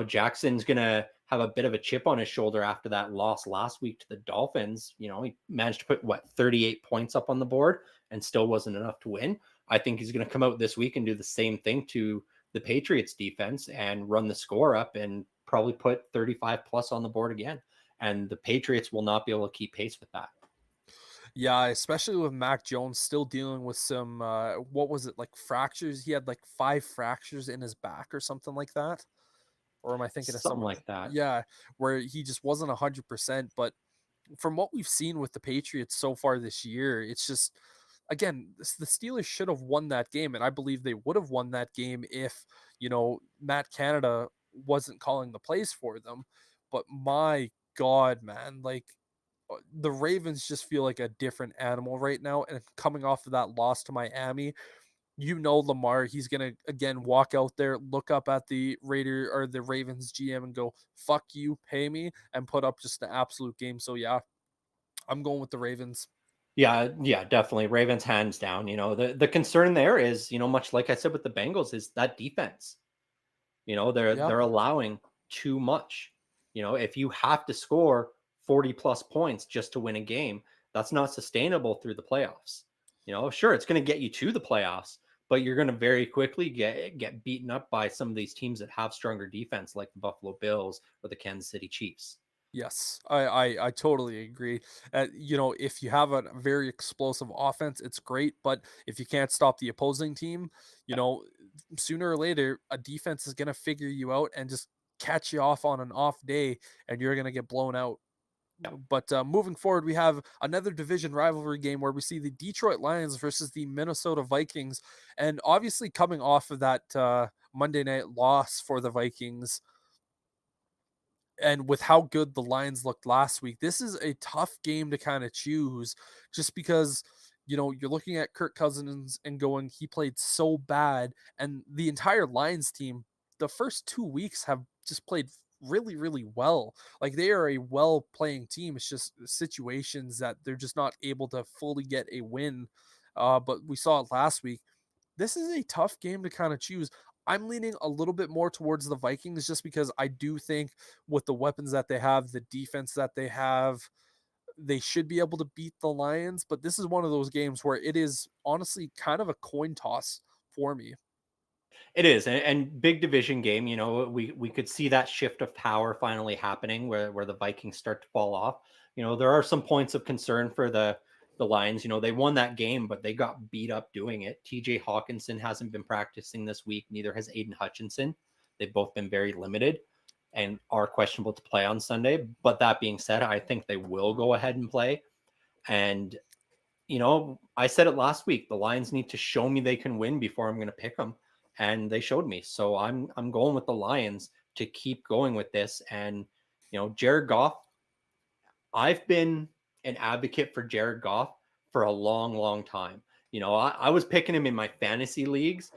Jackson's going to have a bit of a chip on his shoulder after that loss last week to the Dolphins. He managed to put 38 points up on the board and still wasn't enough to win. I think he's going to come out this week and do the same thing to the Patriots defense and run the score up and probably put 35 plus on the board again. And the Patriots will not be able to keep pace with that.
Yeah, especially with Mac Jones still dealing with some, what was it, like fractures? He had like 5 fractures in his back or something like that. Or am I thinking of
Something
something
like that?
Yeah, where he just wasn't 100%. But from what we've seen with the Patriots so far this year, it's just, again, the Steelers should have won that game, and I believe they would have won that game if, Matt Canada wasn't calling the plays for them. But my God, man, like the Ravens just feel like a different animal right now. And coming off of that loss to Miami, Lamar, he's gonna again walk out there, look up at the Raider or the Ravens GM and go, "Fuck you, pay me," and put up just an absolute game. So yeah, I'm going with the Ravens.
Yeah, definitely. Ravens hands down. The concern there is, much like I said with the Bengals, is that defense.
Yeah,
They're allowing too much. If you have to score 40 plus points just to win a game, that's not sustainable through the playoffs. Sure, it's going to get you to the playoffs, but you're going to very quickly get beaten up by some of these teams that have stronger defense, like the Buffalo Bills or the Kansas City Chiefs.
yes, I totally agree. If you have a very explosive offense, it's great, but if you can't stop the opposing team, you know, sooner or later, a defense is gonna figure you out and just catch you off on an off day, and you're gonna get blown out.
Yeah.
But moving forward, we have another division rivalry game where we see the Detroit Lions versus the Minnesota Vikings, and obviously coming off of that Monday night loss for the Vikings and with how good the Lions looked last week, this is a tough game to kind of choose just because, you're looking at Kirk Cousins and going, he played so bad. And the entire Lions team, the first 2 weeks have just played really, really well. Like they are a well playing team. It's just situations that they're just not able to fully get a win. But we saw it last week. This is a tough game to kind of choose. I'm leaning a little bit more towards the Vikings just because I do think with the weapons that they have, the defense that they have, they should be able to beat the Lions. But this is one of those games where it is honestly kind of a coin toss for me.
It is, and big division game. We could see that shift of power finally happening, where the Vikings start to fall off. There are some points of concern for the Lions. They won that game, but they got beat up doing it. TJ Hawkinson hasn't been practicing this week. Neither has Aiden Hutchinson. They've both been very limited and are questionable to play on Sunday. But that being said, I think they will go ahead and play. And I said it last week. The Lions need to show me they can win before I'm going to pick them, and they showed me. So I'm going with the Lions to keep going with this. And Jared Goff, I've been an advocate for Jared Goff for a long, long time. I was picking him in my fantasy leagues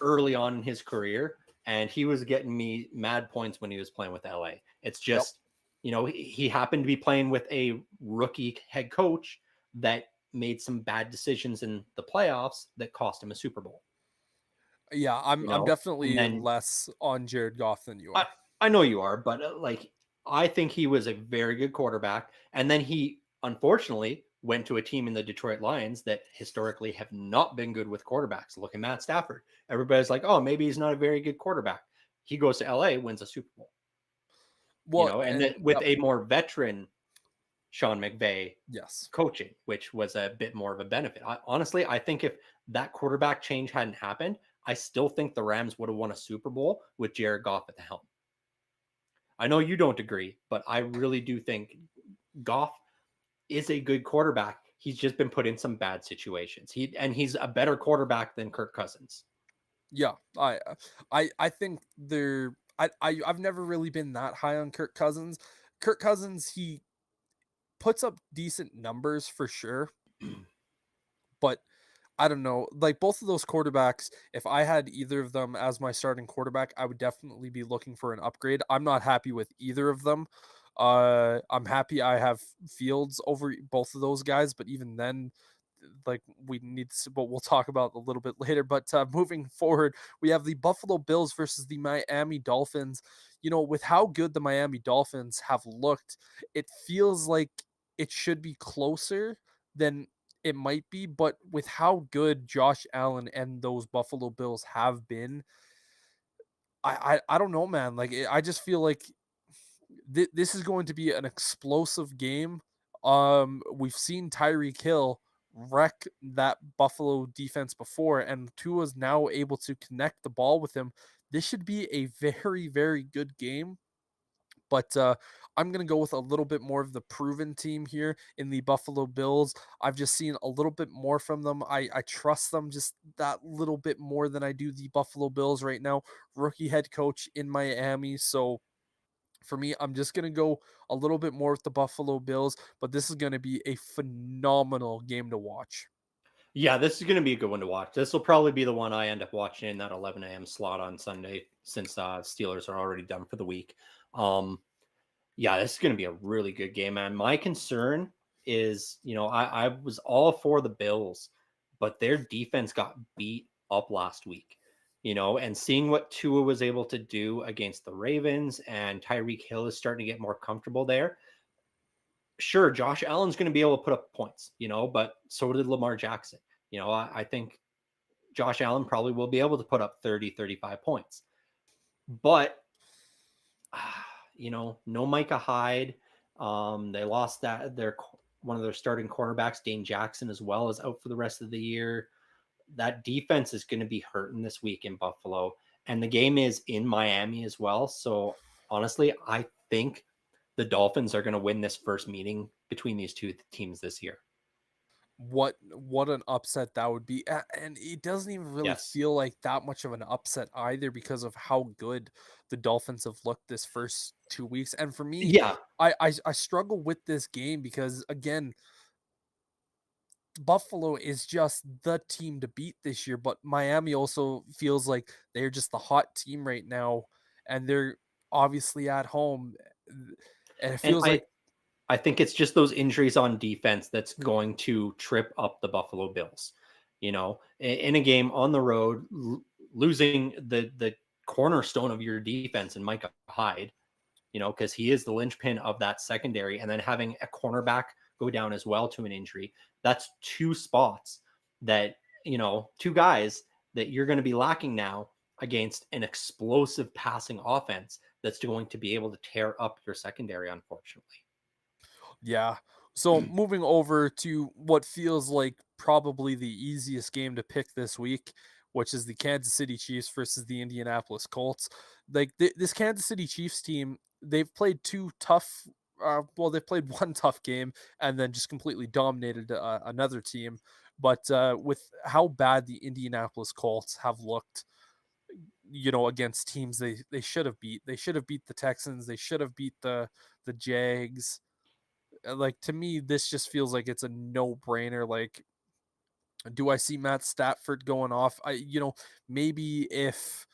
early on in his career, and he was getting me mad points when he was playing with LA. It's just, he happened to be playing with a rookie head coach that made some bad decisions in the playoffs that cost him a Super Bowl.
Yeah, I'm
And
definitely
then
less on Jared Goff than you
I,
are.
I know you are, but I think he was a very good quarterback. And then he unfortunately went to a team in the Detroit Lions that historically have not been good with quarterbacks. Look at Matt Stafford. Everybody's like, oh, maybe he's not a very good quarterback. He goes to LA, wins a Super Bowl.
Well,
And
and
then with a more veteran Sean McVay
Yes.
coaching, which was a bit more of a benefit. Honestly, I think if that quarterback change hadn't happened, I still think the Rams would have won a Super Bowl with Jared Goff at the helm. I know you don't agree, but I really do think Goff is a good quarterback. He's just been put in some bad situations. He's a better quarterback than Kirk Cousins.
Yeah, I think I've never really been that high on Kirk Cousins. Kirk Cousins, he puts up decent numbers for sure, but I don't know. Like both of those quarterbacks, if I had either of them as my starting quarterback, I would definitely be looking for an upgrade. I'm not happy with either of them. I'm happy I have Fields over both of those guys, but even then, like we need to, but we'll talk about a little bit later. But moving forward, we have the Buffalo Bills versus the Miami Dolphins. You know, with how good the Miami Dolphins have looked, it feels like it should be closer than it might be, but with how good Josh Allen and those Buffalo Bills have been, I don't know, man. Like I just feel like this is going to be an explosive game. We've seen Tyreek Hill wreck that Buffalo defense before, and Tua's now able to connect the ball with him. This should be a very, very good game. But I'm going to go with a little bit more of the proven team here in the Buffalo Bills. I've just seen a little bit more from them. I trust them just that little bit more than I do the Buffalo Bills right now. Rookie head coach in Miami. So for me, I'm just going to go a little bit more with the Buffalo Bills, but this is going to be a phenomenal game to watch.
Yeah, this is going to be a good one to watch. This will probably be the one I end up watching in that 11 a.m. slot on Sunday, since Steelers are already done for the week. Yeah, this is going to be a really good game, man. My concern is, I was all for the Bills, but their defense got beat up last week, and seeing what Tua was able to do against the Ravens, and Tyreek Hill is starting to get more comfortable there. Sure, Josh Allen's going to be able to put up points, but so did Lamar Jackson. I think Josh Allen probably will be able to put up 30, 35 points. But, no Micah Hyde. They lost one of their starting cornerbacks, Dane Jackson, as well, is out for the rest of the year. That defense is going to be hurting this week in Buffalo. And the game is in Miami as well. So, honestly, I think the Dolphins are going to win this first meeting between these two teams this year.
What an upset that would be. And it doesn't even really
Yes.
feel like that much of an upset either because of how good the Dolphins have looked this first 2 weeks. And for me,
Yeah.
I struggle with this game because again, Buffalo is just the team to beat this year, but Miami also feels like they're just the hot team right now, and they're obviously at home. And it
And
feels like
I think it's just those injuries on defense that's going to trip up the Buffalo Bills. In a game on the road, losing the cornerstone of your defense in Micah Hyde, because he is the linchpin of that secondary, and then having a cornerback go down as well to an injury. That's two spots that, two guys that you're going to be lacking now against an explosive passing offense that's going to be able to tear up your secondary, unfortunately.
yeah. So moving over to what feels like probably the easiest game to pick this week, which is the Kansas City Chiefs versus the Indianapolis Colts. Like this Kansas City Chiefs team, they've played two tough. They've played one tough game and then just completely dominated another team. But with how bad the Indianapolis Colts have looked, against teams they should have beat. They should have beat the Texans. They should have beat the Jags. Like to me, this just feels like it's a no-brainer. Like, do I see Matt Stafford going off? Maybe if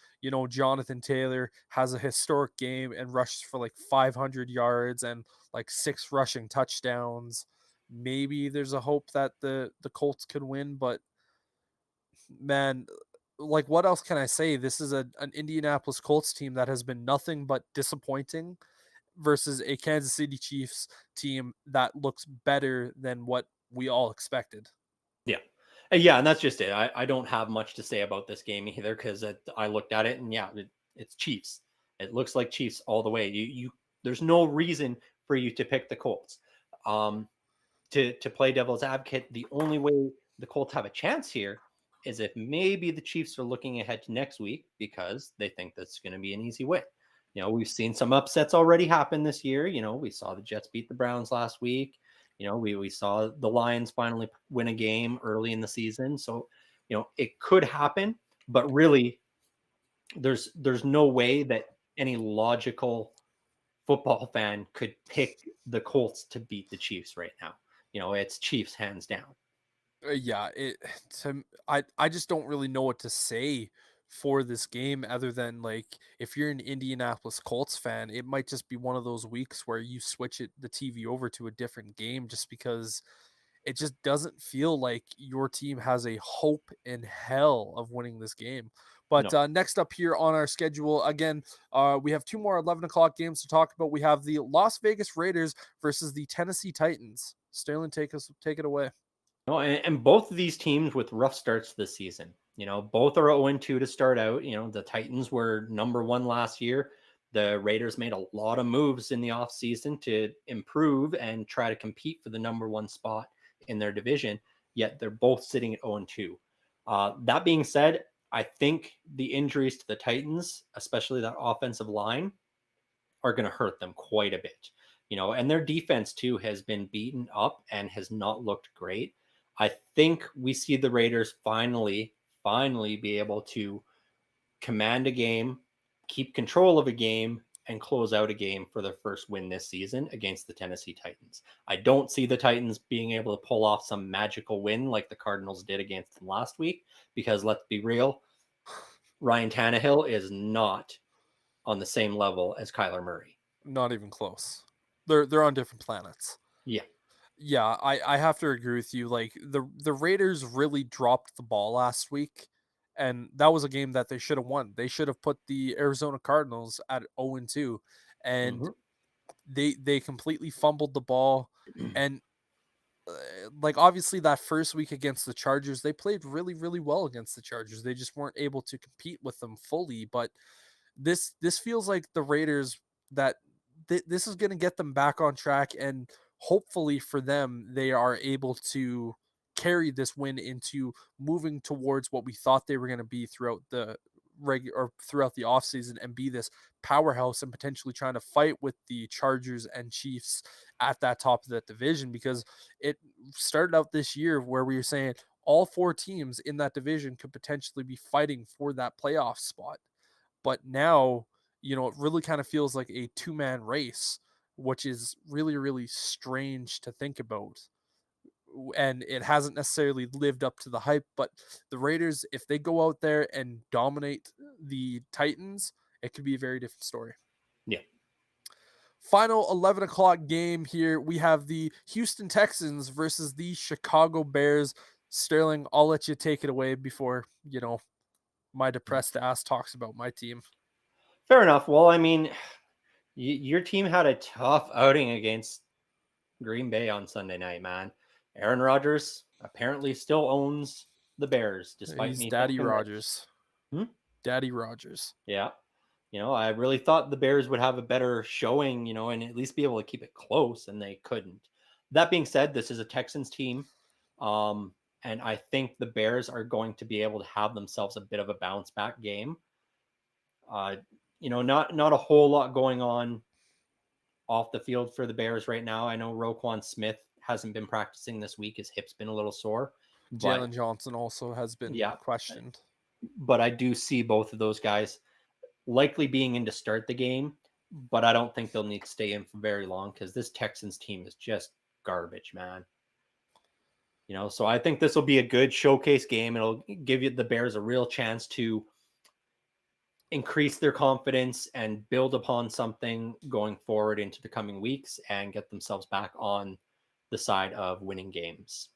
Jonathan Taylor has a historic game and rushes for like 500 yards and like 6 rushing touchdowns, maybe there's a hope that the Colts could win. But man, like what else can I say? This is an Indianapolis Colts team that has been nothing but disappointing versus a Kansas City Chiefs team that looks better than what we all expected.
Yeah. Yeah, and that's just it. I don't have much to say about this game either, because I looked at it and it's Chiefs. It looks like Chiefs all the way. There's no reason for you to pick the Colts. To play devil's advocate, the only way the Colts have a chance here is if maybe the Chiefs are looking ahead to next week because they think that's going to be an easy win. We've seen some upsets already happen this year. We saw the Jets beat the Browns last week. We saw the Lions finally win a game early in the season. So, it could happen, but really there's no way that any logical football fan could pick the Colts to beat the Chiefs right now. It's Chiefs hands down.
Yeah, I just don't really know what to say for this game other than like if you're an Indianapolis Colts fan, it might just be one of those weeks where you switch the TV over to a different game just because it just doesn't feel like your team has a hope in hell of winning this game. But
No.
next up here on our schedule, again, we have two more 11 o'clock games to talk about. We have the Las Vegas Raiders versus the Tennessee Titans. Sterling, take it away.
No, and both of these teams with rough starts this season. Both are 0-2 to start out. The Titans were number 1 last year. The Raiders made a lot of moves in the offseason to improve and try to compete for the number 1 spot in their division, yet they're both sitting at 0-2. That being said, I think the injuries to the Titans, especially that offensive line, are going to hurt them quite a bit. And their defense too has been beaten up and has not looked great. I think we see the Raiders finally be able to command a game, keep control of a game, and close out a game for their first win this season against the Tennessee Titans. I don't see the Titans being able to pull off some magical win like the Cardinals did against them last week, because let's be real, Ryan Tannehill is not on the same level as Kyler Murray.
Not even close. They're on different planets.
Yeah.
Yeah, I have to agree with you. Like the Raiders really dropped the ball last week, and that was a game that they should have won. They should have put the Arizona Cardinals at 0-2, and they completely fumbled the ball. And like obviously that first week against the Chargers, they played really really well against the Chargers. They just weren't able to compete with them fully. But this feels like the Raiders that this is going to get them back on track, and hopefully for them they are able to carry this win into moving towards what we thought they were going to be throughout the throughout the offseason, and be this powerhouse and potentially trying to fight with the Chargers and Chiefs at that top of that division, because it started out this year where we were saying all 4 teams in that division could potentially be fighting for that playoff spot. But now, it really kind of feels like a 2-man race, which is really, really strange to think about. And it hasn't necessarily lived up to the hype, but the Raiders, if they go out there and dominate the Titans, it could be a very different story.
Yeah.
Final 11 o'clock game here. We have the Houston Texans versus the Chicago Bears. Sterling, I'll let you take it away before, my depressed ass talks about my team.
Fair enough. Well, I mean, your team had a tough outing against Green Bay on Sunday night, man. Aaron Rodgers apparently still owns the Bears, despite me.
Daddy Rodgers. Daddy Rodgers.
Yeah. I really thought the Bears would have a better showing, and at least be able to keep it close, and they couldn't. That being said, this is a Texans team. And I think the Bears are going to be able to have themselves a bit of a bounce back game. Not a whole lot going on off the field for the Bears right now. I know Roquan Smith hasn't been practicing this week. His hip's been a little sore.
Jalen Johnson also has been questioned.
But I do see both of those guys likely being in to start the game, but I don't think they'll need to stay in for very long because this Texans team is just garbage, man. So I think this will be a good showcase game. It'll give the Bears a real chance to increase their confidence and build upon something going forward into the coming weeks and get themselves back on the side of winning games.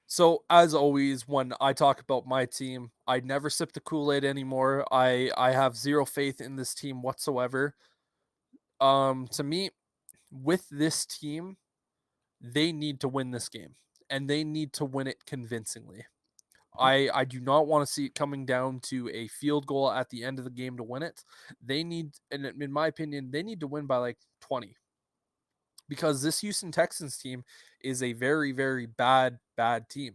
So as always, when I talk about my team, I never sip the Kool-Aid anymore. I have zero faith in this team whatsoever. To me, with this team, they need to win this game, and they need to win it convincingly. I do not want to see it coming down to a field goal at the end of the game to win it. They need, and in my opinion, they need to win by like 20. because this Houston Texans team is a very, very bad, bad team.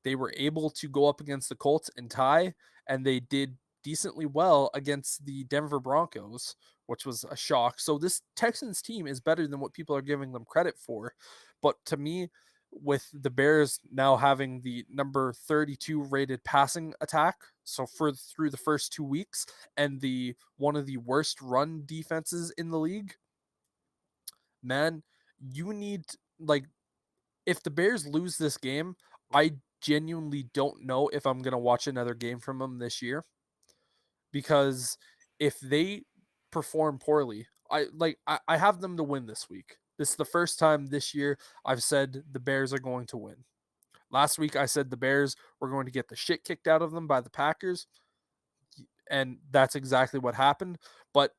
They were able to go up against the Colts and tie, and they did decently well against the Denver Broncos, which was a shock. So this Texans team is better than what people are giving them credit for. But to me, with the Bears now having the number 32 rated passing attack, so for through the first 2 weeks, and the one of the worst run defenses in the league, man, you need, like, if the Bears lose this game, I genuinely don't know if I'm going to watch another game from them this year, because if they perform poorly, I have them to win this week. This is the first time this year I've said the Bears are going to win. Last week I said the Bears were going to get the shit kicked out of them by the Packers, and that's exactly what happened. But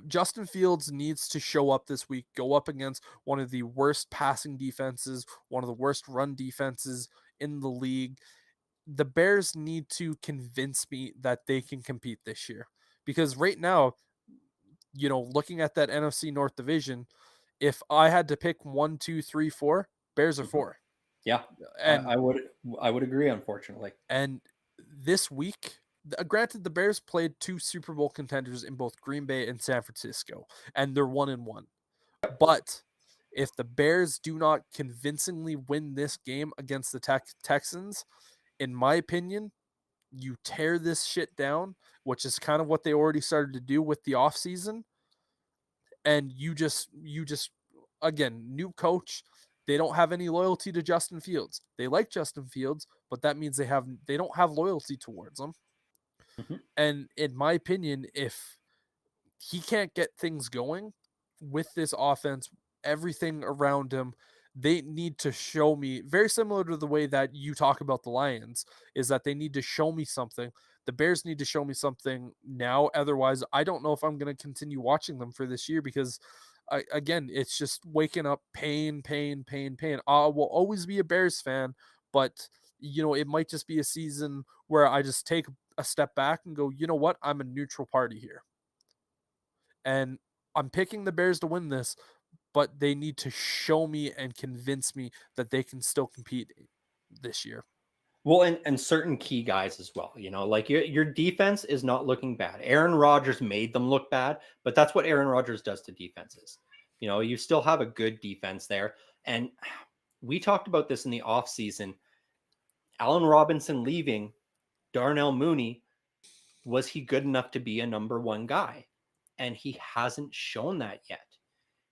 Justin Fields needs to show up this week, go up against one of the worst passing defenses, one of the worst run defenses in the league. The Bears need to convince me that they can compete this year. Because right now, looking at that NFC North division, if I had to pick 1, 2, 3, 4, Bears are 4.
Yeah,
And
I would agree, unfortunately.
And this week, granted, the Bears played 2 Super Bowl contenders in both Green Bay and San Francisco, and they're 1-1. But if the Bears do not convincingly win this game against the Texans, in my opinion, you tear this shit down, which is kind of what they already started to do with the offseason. And you just again, new coach, they don't have any loyalty to Justin Fields. They like Justin Fields, but that means they don't have loyalty towards him.
Mm-hmm.
And in my opinion, if he can't get things going with this offense, everything around him, they need to show me, very similar to the way that you talk about the Lions, is that they need to show me something. The Bears need to show me something now. Otherwise, I don't know if I'm going to continue watching them for this year, because again, it's just waking up pain, pain, pain, pain. I will always be a Bears fan, but it might just be a season where I just take a step back and go, you know what? I'm a neutral party here. And I'm picking the Bears to win this, but they need to show me and convince me that they can still compete this year.
Well, and certain key guys as well. Like your defense is not looking bad. Aaron Rodgers made them look bad, but that's what Aaron Rodgers does to defenses. You still have a good defense there. And we talked about this in the offseason. Allen Robinson leaving, Darnell Mooney, was he good enough to be a number 1 guy? And he hasn't shown that yet.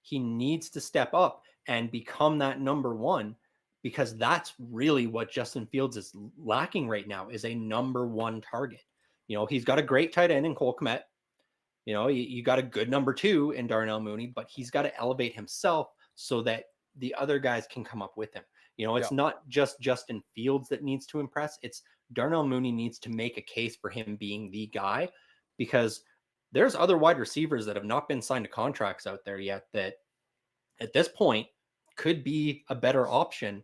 He needs to step up and become that number 1, because that's really what Justin Fields is lacking right now, is a number 1 target. He's got a great tight end in Cole Kmet. You got a good number 2 in Darnell Mooney, but he's got to elevate himself so that the other guys can come up with him. It's not just Justin Fields that needs to impress. It's Darnell Mooney needs to make a case for him being the guy, because there's other wide receivers that have not been signed to contracts out there yet that at this point could be a better option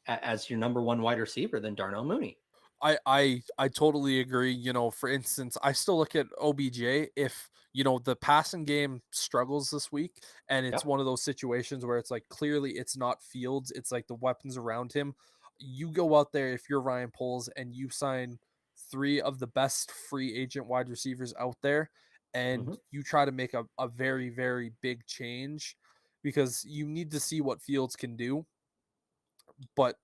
as your number 1 wide receiver than Darnell Mooney.
I totally agree. For instance, I still look at OBJ. If the passing game struggles this week, and it's one of those situations where it's like, clearly it's not Fields, it's like the weapons around him. You go out there, if you're Ryan Poles, and you sign 3 of the best free agent wide receivers out there, and you try to make a very, very big change, because you need to see what Fields can do. But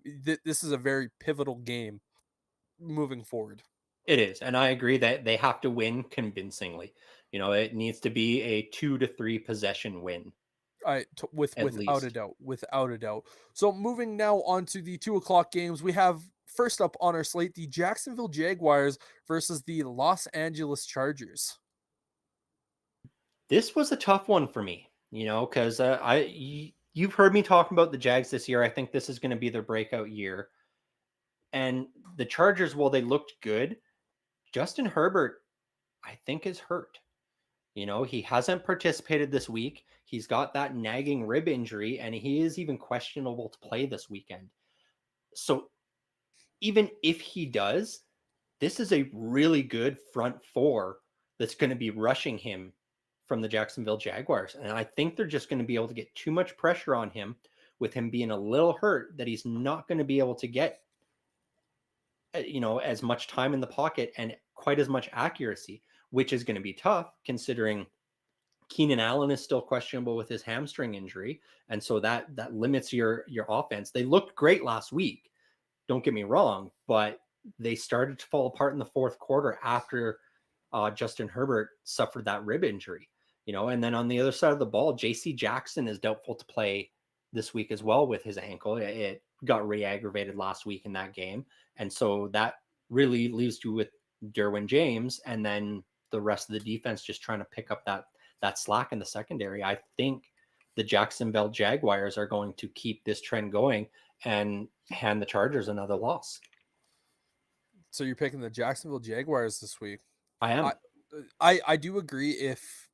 this is a very pivotal game moving forward.
It is. And I agree that they have to win convincingly. It needs to be a 2 to 3 possession win.
Without a doubt. So moving now on to the 2:00 games, we have first up on our slate the Jacksonville Jaguars versus the Los Angeles Chargers.
This was a tough one for me, because you've heard me talking about the Jags this year. I think this is going to be their breakout year. And the Chargers, while they looked good, Justin Herbert, I think, is hurt. He hasn't participated this week. He's got that nagging rib injury, and he is even questionable to play this weekend. So even if he does, this is a really good front 4 that's going to be rushing him from the Jacksonville Jaguars. And I think they're just going to be able to get too much pressure on him with him being a little hurt that he's not going to be able to get, as much time in the pocket and quite as much accuracy, which is going to be tough considering Keenan Allen is still questionable with his hamstring injury. And so that limits your offense. They looked great last week. Don't get me wrong, but they started to fall apart in the fourth quarter after Justin Herbert suffered that rib injury, and then on the other side of the ball, JC Jackson is doubtful to play this week as well with his ankle. It got re-aggravated last week in that game. And so that really leaves you with Derwin James and then the rest of the defense just trying to pick up that slack in the secondary. I think the Jacksonville Jaguars are going to keep this trend going and hand the Chargers another loss.
So you're picking the Jacksonville Jaguars this week.
I am.
I do agree if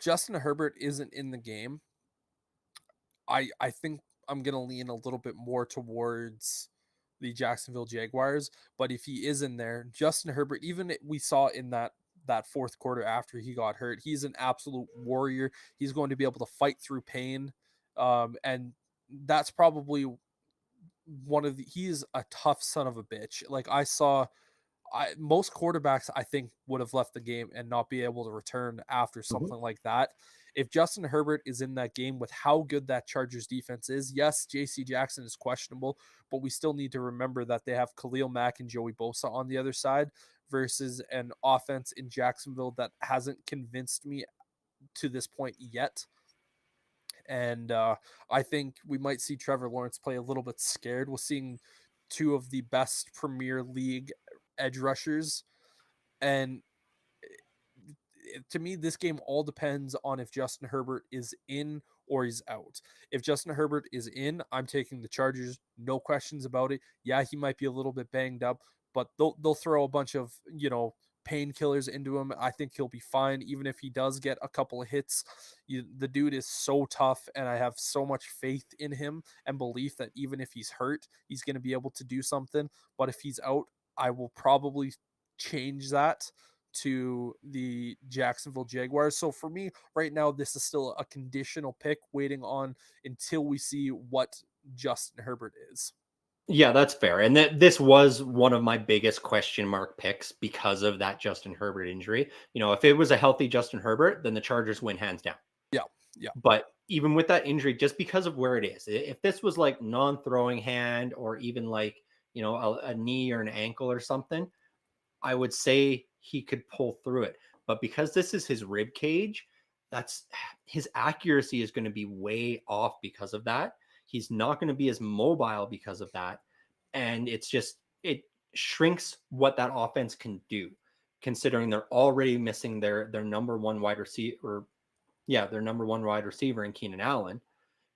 Justin Herbert isn't in the game, I think I'm going to lean a little bit more towards the Jacksonville Jaguars. But if he is in there, Justin Herbert, even we saw in that fourth quarter after he got hurt, he's an absolute warrior. He's going to be able to fight through pain. And that's probably he's a tough son of a bitch. Like most quarterbacks, I think, would have left the game and not be able to return after something like that. If Justin Herbert is in that game with how good that Chargers defense is, yes, JC Jackson is questionable, but we still need to remember that they have Khalil Mack and Joey Bosa on the other side versus an offense in Jacksonville that hasn't convinced me to this point yet. And I think we might see Trevor Lawrence play a little bit scared. We're seeing two of the best Premier League edge rushers. And to me, this game all depends on if Justin Herbert is in or he's out. If Justin Herbert is in, I'm taking the Chargers. No questions about it. Yeah, he might be a little bit banged up, but they'll throw a bunch of, painkillers into him. I think he'll be fine, even if he does get a couple of hits. The dude is so tough, and I have so much faith in him and belief that even if he's hurt, he's going to be able to do something. But if he's out, I will probably change that to the Jacksonville Jaguars. So for me right now, this is still a conditional pick, waiting on until we see what Justin Herbert is.
Yeah, that's fair. And this was one of my biggest question mark picks because of that Justin Herbert injury. If it was a healthy Justin Herbert, then the Chargers win hands down.
Yeah.
But even with that injury, just because of where it is, if this was like non-throwing hand or even like, a knee or an ankle or something, I would say he could pull through it. But because this is his rib cage, his accuracy is going to be way off because of that. He's not going to be as mobile because of that. And it shrinks what that offense can do, considering they're already missing their number one wide receiver. Their number one wide receiver in Keenan Allen,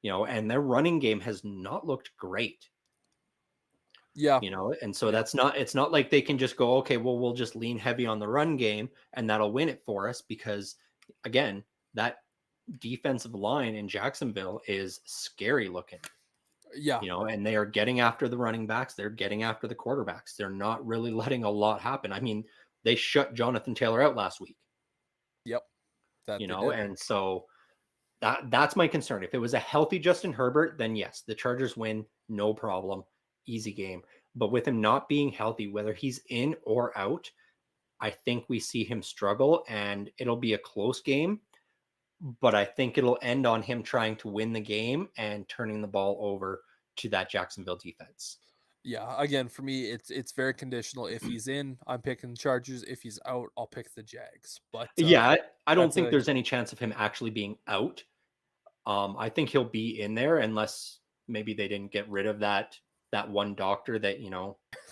and their running game has not looked great.
Yeah.
And so it's not like they can just go, okay, well, we'll just lean heavy on the run game and that'll win it for us, because again, that defensive line in Jacksonville is scary looking.
Yeah.
And they are getting after the running backs. They're getting after the quarterbacks. They're not really letting a lot happen. I mean, they shut Jonathan Taylor out last week.
Yep.
And so that's my concern. If it was a healthy Justin Herbert, then yes, the Chargers win, no problem, easy game. But with him not being healthy, whether he's in or out, I think we see him struggle, and it'll be a close game. But I think it'll end on him trying to win the game and turning the ball over to that Jacksonville defense.
Yeah, again, for me, it's very conditional. If he's in, I'm picking Chargers. If he's out, I'll pick the Jags. But
I don't think there's any chance of him actually being out. I think he'll be in there unless maybe they didn't get rid of that one doctor that,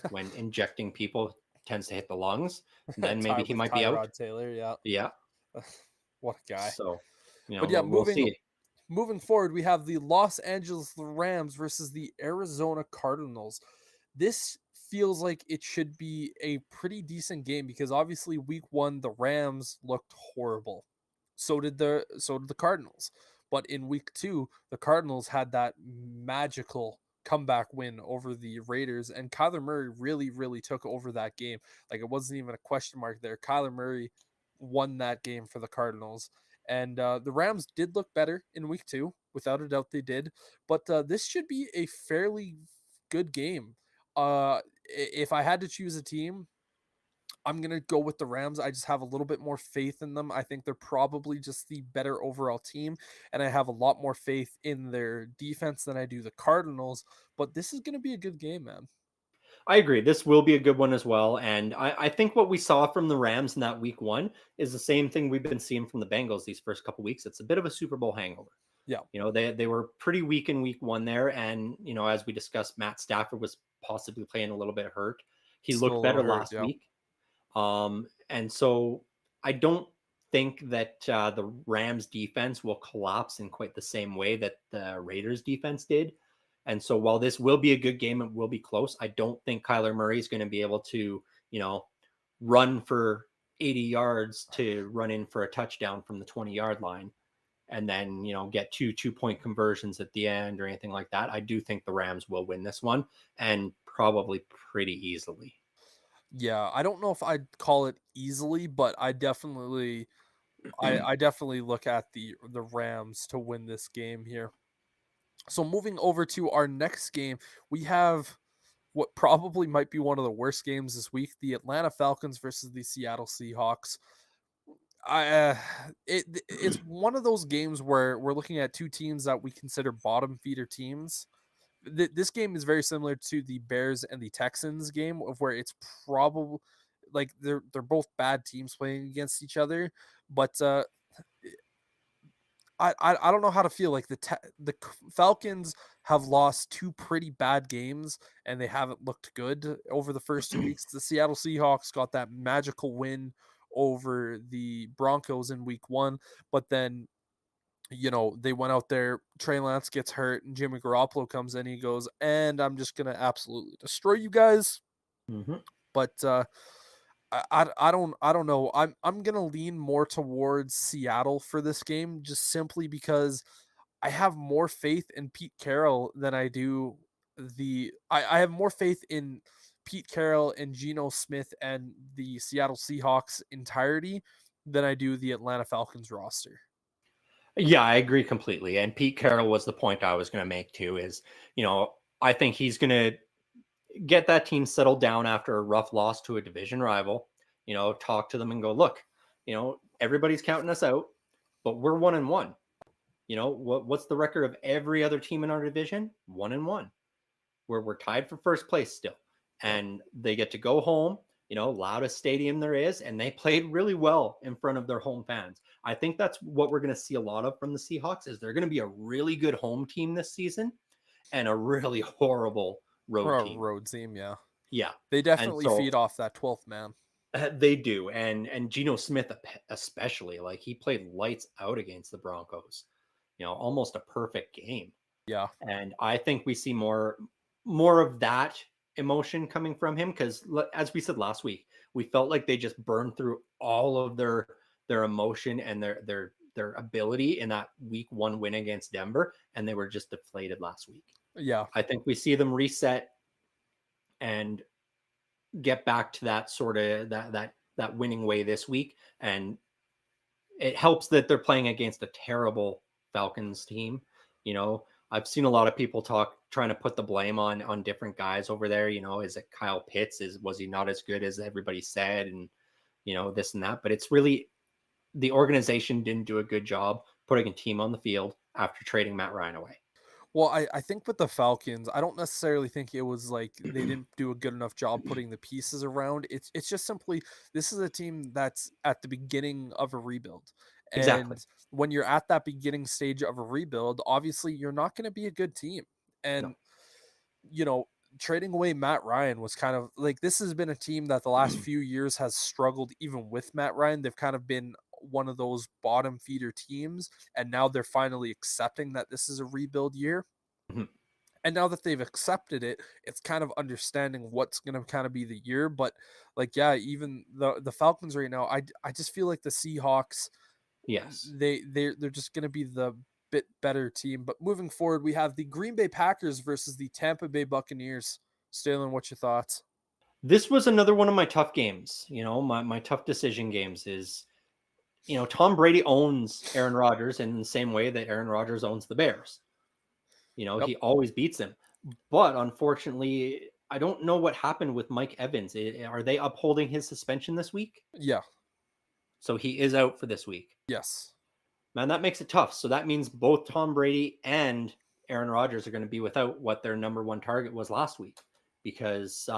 when injecting people tends to hit the lungs. And then maybe he might be out.
Taylor,
yeah.
What a guy.
So,
but yeah,
we'll see.
Moving forward, we have the Los Angeles Rams versus the Arizona Cardinals. This feels like it should be a pretty decent game because obviously week 1 the Rams looked horrible. So did the Cardinals. But in week 2, the Cardinals had that magical comeback win over the Raiders, and Kyler Murray really, really took over that game. Like, it wasn't even a question mark there. Kyler Murray won that game for the Cardinals. And the Rams did look better in week 2, without a doubt they did. But this should be a fairly good game. If I had to choose a team, I'm going to go with the Rams. I just have a little bit more faith in them. I think they're probably just the better overall team, and I have a lot more faith in their defense than I do the Cardinals. But this is going to be a good game, man.
I agree. This will be a good one as well. And I think what we saw from the Rams in that week 1 is the same thing we've been seeing from the Bengals these first couple weeks. It's a bit of a Super Bowl hangover.
Yeah,
They were pretty weak in week 1 there. And, as we discussed, Matt Stafford was possibly playing a little bit hurt. He
still a
looked
little
better
hurt.
last
Yeah,
week. And so I don't think that the Rams defense will collapse in quite the same way that the Raiders defense did. And so while this will be a good game, it will be close. I don't think Kyler Murray is going to be able to, run for 80 yards to run in for a touchdown from the 20-yard line and then, get 2-point conversions at the end or anything like that. I do think the Rams will win this one, and probably pretty easily.
yeah. I don't know if I'd call it easily, but I definitely look at the Rams to win this game here. So moving over to our next game, we have what probably might be one of the worst games this week: the Atlanta Falcons versus the Seattle Seahawks. It's one of those games where we're looking at two teams that we consider bottom feeder teams. This game is very similar to the Bears and the Texans game, of where it's probably like they're both bad teams playing against each other, but I don't know how to feel. Like the Falcons have lost two pretty bad games and they haven't looked good over the first 2 weeks. The Seattle Seahawks got that magical win over the Broncos in week 1, but then they went out there. Trey Lance gets hurt, and Jimmy Garoppolo comes in. He goes, and I'm just gonna absolutely destroy you guys.
Mm-hmm.
But I don't know. I'm gonna lean more towards Seattle for this game, just simply because I have more faith in Pete Carroll than I do I have more faith in Pete Carroll and Geno Smith and the Seattle Seahawks entirety than I do the Atlanta Falcons roster.
Yeah, I agree completely. And Pete Carroll was the point I was going to make too is, I think he's going to get that team settled down after a rough loss to a division rival, talk to them and go, look, everybody's counting us out, but we're 1-1. What's the record of every other team in our division? 1-1. We're tied for first place still. And they get to go home, loudest stadium there is, and they played really well in front of their home fans. I think that's what we're going to see a lot of from the Seahawks is they're going to be a really good home team this season and a really horrible road team.
Road team, yeah.
Yeah.
They definitely feed off that 12th man.
They do. And Geno Smith especially, like he played lights out against the Broncos, almost a perfect game.
Yeah.
And I think we see more of that emotion coming from him because as we said last week, we felt like they just burned through all of their emotion and their ability in that week 1 win against Denver, and they were just deflated last week.
Yeah.
I think we see them reset and get back to that sort of that winning way this week, and it helps that they're playing against a terrible Falcons team. I've seen a lot of people trying to put the blame on different guys over there. Is it Kyle Pitts? Was he not as good as everybody said? And, this and that. But it's really the organization didn't do a good job putting a team on the field after trading Matt Ryan away.
Well, I think with the Falcons, I don't necessarily think it was like they didn't do a good enough job putting the pieces around. It's just simply this is a team that's at the beginning of a rebuild.
Exactly.
And when you're at that beginning stage of a rebuild, obviously you're not going to be a good team. And trading away Matt Ryan was kind of like this has been a team that the last few years has struggled even with Matt Ryan. They've kind of been one of those bottom feeder teams, and now they're finally accepting that this is a rebuild year.
Mm-hmm.
And now that they've accepted it, it's kind of understanding what's going to kind of be the year. But like, yeah, even the Falcons right now, I just feel like the Seahawks,
yes,
they're just going to be the bit better team. But moving forward, we have the Green Bay Packers versus the Tampa Bay Buccaneers. Stalen, what's your thoughts?
This was another one of my tough games. My tough decision games is Tom Brady owns Aaron Rodgers in the same way that Aaron Rodgers owns the Bears.
Yep.
He always beats them. But unfortunately, I don't know what happened with Mike Evans. Are they upholding his suspension this week?
Yeah.
So he is out for this week.
Yes.
Man, that makes it tough. So that means both Tom Brady and Aaron Rodgers are going to be without what their number one target was last week, because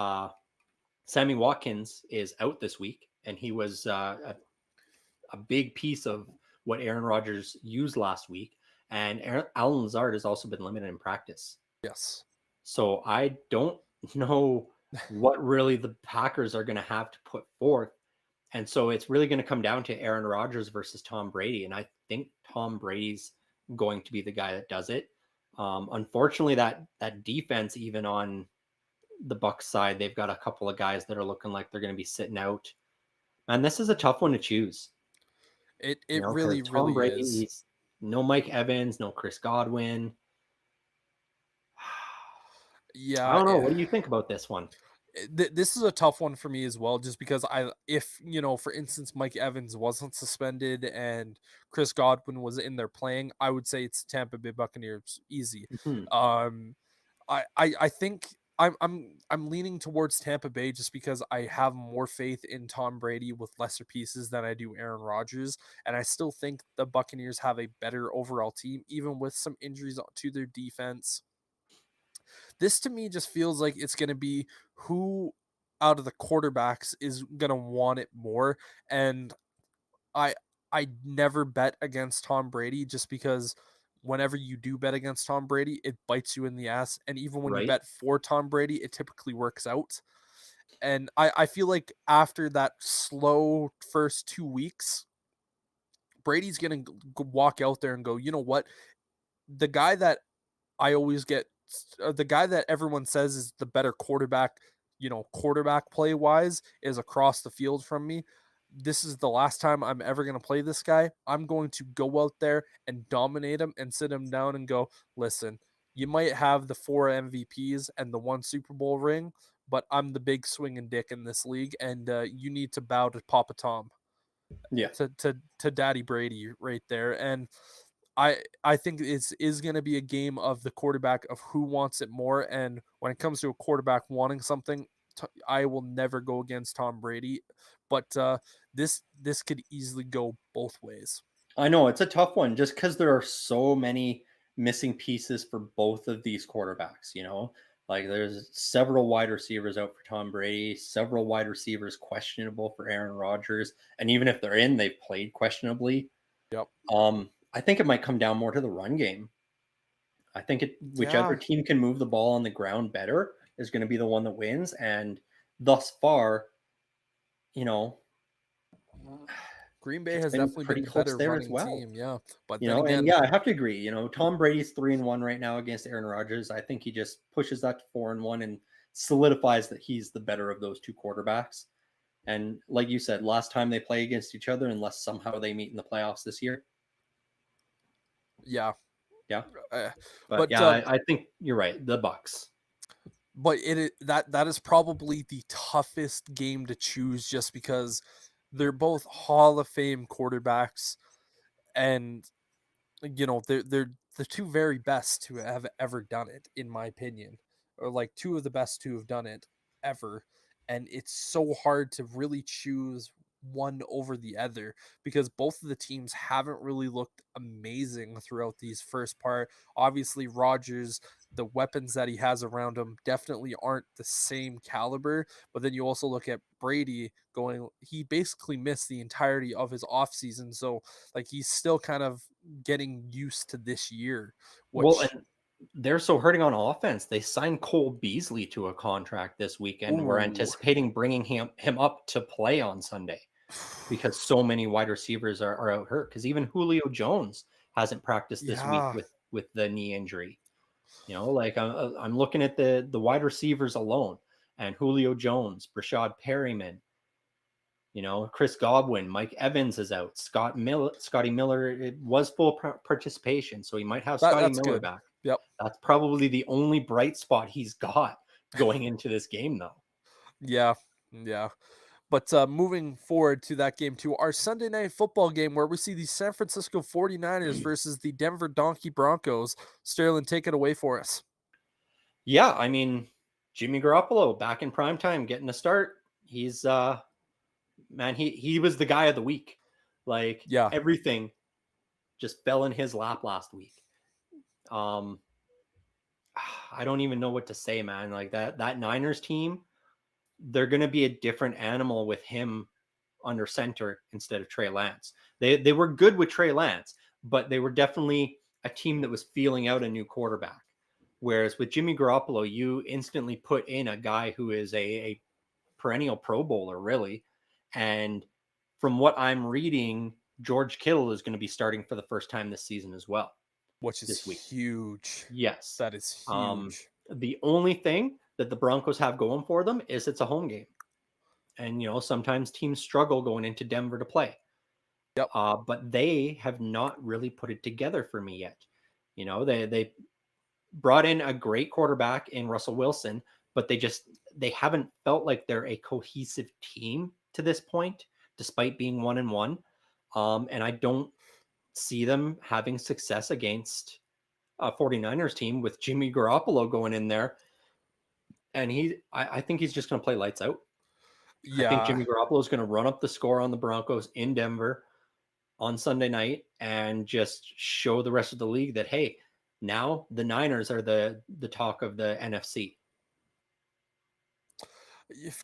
Sammy Watkins is out this week, and he was a big piece of what Aaron Rodgers used last week. And Alan Lazard has also been limited in practice.
Yes.
So I don't know what really the Packers are going to have to put forth. And so it's really going to come down to Aaron Rodgers versus Tom Brady. And I think Tom Brady's going to be the guy that does it. Unfortunately, that defense, even on the Bucs side, they've got a couple of guys that are looking like they're going to be sitting out. And this is a tough one to choose.
It really Brady is.
No Mike Evans, no Chris Godwin.
Yeah.
I don't know. What do you think about this one?
This is a tough one for me as well, just because if for instance, Mike Evans wasn't suspended and Chris Godwin was in there playing, I would say it's Tampa Bay Buccaneers easy.
Mm-hmm.
I think I'm leaning towards Tampa Bay just because I have more faith in Tom Brady with lesser pieces than I do Aaron Rodgers, and I still think the Buccaneers have a better overall team, even with some injuries to their defense. This to me just feels like it's going to be who out of the quarterbacks is going to want it more. And I never bet against Tom Brady just because whenever you do bet against Tom Brady, it bites you in the ass. And even when you bet for Tom Brady, it typically works out. And I feel like after that slow first 2 weeks, Brady's going to walk out there and go, you know what? The guy that I always get, the guy that everyone says is the better quarterback, quarterback play wise, is across the field from me. This is the last time I'm ever going to play this guy. I'm going to go out there and dominate him and sit him down and go, listen, you might have the 4 MVPs and the 1 Super Bowl ring, but I'm the big swinging dick in this league, and you need to bow to Papa Tom.
Yeah.
To Daddy Brady right there. And I think it is going to be a game of the quarterback of who wants it more. And when it comes to a quarterback wanting something, I will never go against Tom Brady. But this could easily go both ways.
I know it's a tough one just because there are so many missing pieces for both of these quarterbacks. Like there's several wide receivers out for Tom Brady, several wide receivers questionable for Aaron Rodgers, and even if they're in, they've played questionably.
Yep.
I think it might come down more to the run game. I think whichever team can move the ball on the ground better is going to be the one that wins. And thus far,
Green Bay has definitely been the better running team. Yeah. But then again,
I have to agree. Tom Brady's 3-1 right now against Aaron Rodgers. I think he just pushes that to 4-1 and solidifies that he's the better of those two quarterbacks. And like you said, last time they play against each other, unless somehow they meet in the playoffs this year.
Yeah.
I think you're right. The Bucs.
But that is probably the toughest game to choose just because they're both Hall of Fame quarterbacks, and they're the two very best to have ever done it, in my opinion, or like two of the best to have done it ever. And it's so hard to really choose one over the other because both of the teams haven't really looked amazing throughout these first part. Obviously, Rodgers, the weapons that he has around him definitely aren't the same caliber. But then you also look at Brady he basically missed the entirety of his offseason. So like he's still kind of getting used to this year.
And they're so hurting on offense. They signed Cole Beasley to a contract this weekend. We're anticipating bringing him up to play on Sunday because so many wide receivers are out hurt. Because even Julio Jones hasn't practiced this week with the knee injury. I'm looking at the wide receivers alone, and Julio Jones, Rashad Perryman, Chris Godwin, Mike Evans is out. Scotty Miller, it was full participation, so he might have Scotty Miller back.
Yep.
That's probably the only bright spot he's got going into this game, though.
Yeah. But moving forward to that game, to our Sunday night football game, where we see the San Francisco 49ers versus the Denver Donkey Broncos. Sterling, take it away for us.
Yeah, I mean, Jimmy Garoppolo back in prime time, getting a start. He's man, he was the guy of the week. Like
Yeah,
everything just fell in his lap last week. Um, I don't even know what to say, man. Like that Niners team, they're going to be a different animal with him under center instead of Trey Lance. They were good with Trey Lance, but they were definitely a team that was feeling out a new quarterback. Whereas with Jimmy Garoppolo, you instantly put in a guy who is a perennial Pro Bowler, really. And from what I'm reading, George Kittle is going to be starting for the first time this season as well.
which is
This week.
huge.
Yes.
That is huge.
The only thing that the Broncos have going for them is it's a home game. And, sometimes teams struggle going into Denver to play.
Yep.
But they have not really put it together for me yet. They brought in a great quarterback in Russell Wilson, but they haven't felt like they're a cohesive team to this point, despite being 1-1. And I don't see them having success against a 49ers team with Jimmy Garoppolo going in there. And I think he's just going to play lights out. I think
Yeah.
Jimmy Garoppolo is going to run up the score on the Broncos in Denver on Sunday night and just show the rest of the league that, hey, now the Niners are the talk of the NFC.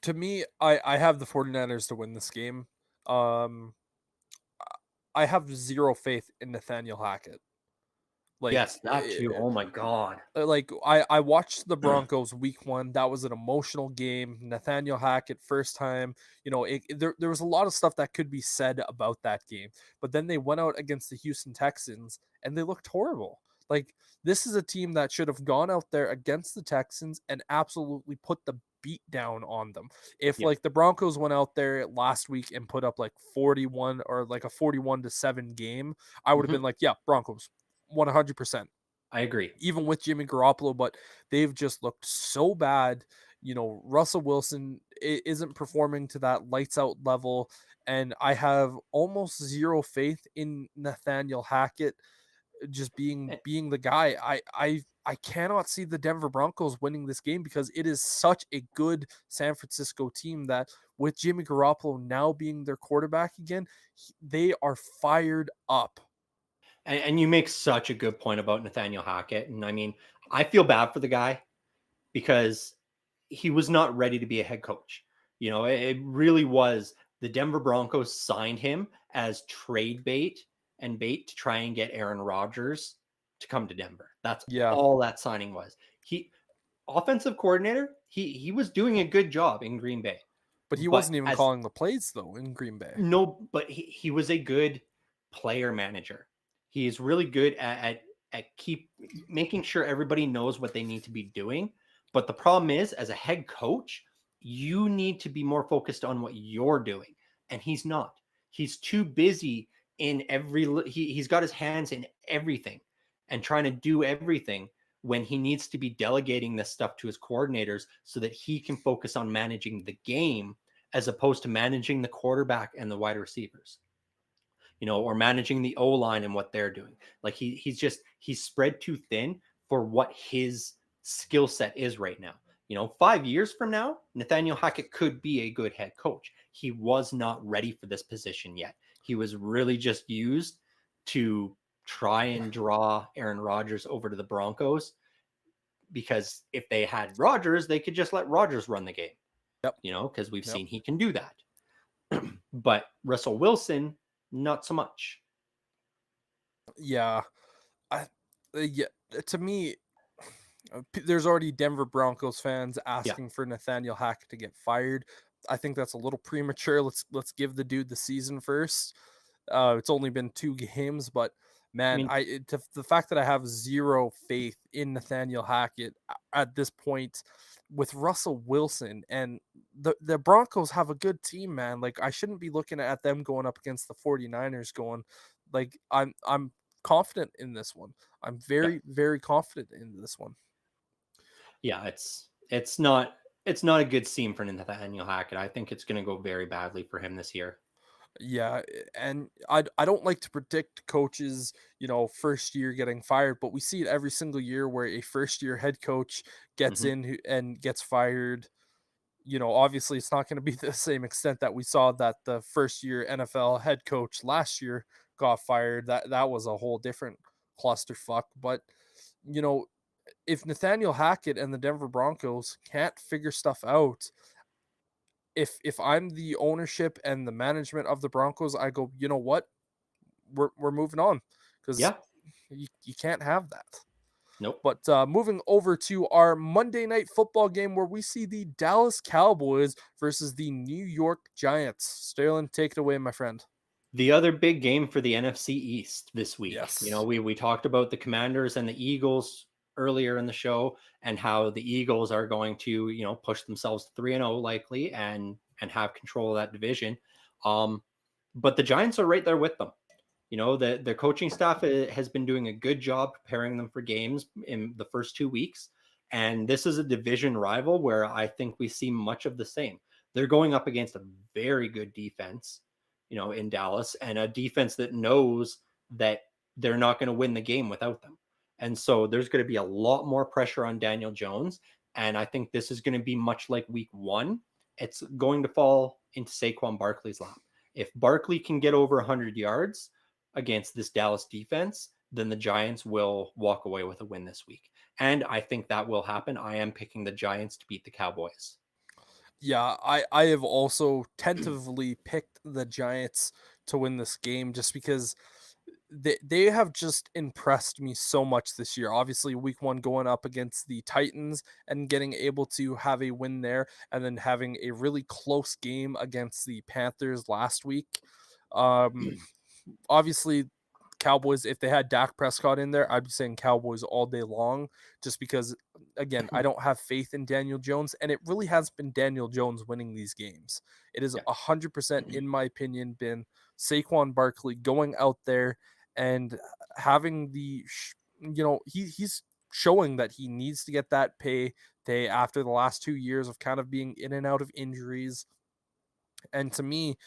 To me, I have the 49ers to win this game. I have zero faith in Nathaniel Hackett. Like,
Yes, that too. Oh my God.
I watched the Broncos week 1. That was an emotional game. Nathaniel Hackett first time. There was a lot of stuff that could be said about that game. But then they went out against the Houston Texans and they looked horrible. Like, this is a team that should have gone out there against the Texans and absolutely put the beat down on them. If
Yep.
like the Broncos went out there last week and put up like 41 or like a 41-7 game, I would have been like, yeah, Broncos 100%.
I agree.
Even with Jimmy Garoppolo, but they've just looked so bad. Russell Wilson isn't performing to that lights out level, and I have almost zero faith in Nathaniel Hackett just being the guy. I cannot see the Denver Broncos winning this game because it is such a good San Francisco team that with Jimmy Garoppolo now being their quarterback again, they are fired up.
And you make such a good point about Nathaniel Hackett. And I mean, I feel bad for the guy because he was not ready to be a head coach. It really was the Denver Broncos signed him as trade bait to try and get Aaron Rodgers to come to Denver. That's all that signing was. He offensive coordinator, he was doing a good job in Green Bay.
But he wasn't even calling the plays though in Green Bay.
No, but he was a good player manager. He is really good at keep making sure everybody knows what they need to be doing. But the problem is, as a head coach, you need to be more focused on what you're doing. And he's not. He's too busy in he's got his hands in everything and trying to do everything when he needs to be delegating this stuff to his coordinators so that he can focus on managing the game as opposed to managing the quarterback and the wide receivers. Or managing the O-line and what they're doing. Like he's spread too thin for what his skill set is right now. 5 years from now, Nathaniel Hackett could be a good head coach. He was not ready for this position yet. He was really just used to try and draw Aaron Rodgers over to the Broncos because if they had Rodgers, they could just let Rodgers run the game.
Yep.
Because we've seen he can do that. But Russell Wilson, not so much.
Yeah. To me, there's already Denver Broncos fans asking for Nathaniel Hackett to get fired. I think that's a little premature. Let's give the dude the season first. It's only been 2 games, but man, the fact that I have zero faith in Nathaniel Hackett at this point with Russell Wilson and the Broncos have a good team, man. Like I shouldn't be looking at them going up against the 49ers going like I'm confident in this one. I'm very, very confident in this one.
Yeah, it's not it's not a good scene for Nathaniel Hackett. I think it's going to go very badly for him this year.
Yeah, and I don't like to predict coaches, first year getting fired, but we see it every single year where a first year head coach gets
Mhm.
in and gets fired. Obviously it's not going to be the same extent that we saw that the first year NFL head coach last year got fired. That was a whole different clusterfuck. But you know, if Nathaniel Hackett and the Denver Broncos can't figure stuff out, if I'm the ownership and the management of the Broncos, I go, you know what? We're moving on because
Yeah.
you can't have that.
Nope.
But moving over to our Monday night football game where we see the Dallas Cowboys versus the New York Giants. Sterling, take it away, my friend.
The other big game for the NFC East this week.
Yes.
We talked about the Commanders and the Eagles earlier in the show, and how the Eagles are going to, push themselves 3-0 likely, and have control of that division. But the Giants are right there with them. The coaching staff has been doing a good job preparing them for games in the first 2 weeks. And this is a division rival where I think we see much of the same. They're going up against a very good defense, in Dallas, and a defense that knows that they're not going to win the game without them. And so there's going to be a lot more pressure on Daniel Jones. And I think this is going to be much like week 1. It's going to fall into Saquon Barkley's lap. If Barkley can get over 100 yards against this Dallas defense, then the Giants will walk away with a win this week. And I think that will happen. I am picking the Giants to beat the Cowboys.
Yeah, I have also tentatively picked the Giants to win this game just because they have just impressed me so much this year. Obviously, week 1 going up against the Titans and getting able to have a win there, and then having a really close game against the Panthers last week. Um, Obviously, Cowboys, if they had Dak Prescott in there, I'd be saying Cowboys all day long, just because, again, I don't have faith in Daniel Jones, and it really has been Daniel Jones winning these games. It is
Yeah.
100%, in my opinion, been Saquon Barkley going out there and having he's showing that he needs to get that payday after the last 2 years of kind of being in and out of injuries. And to me,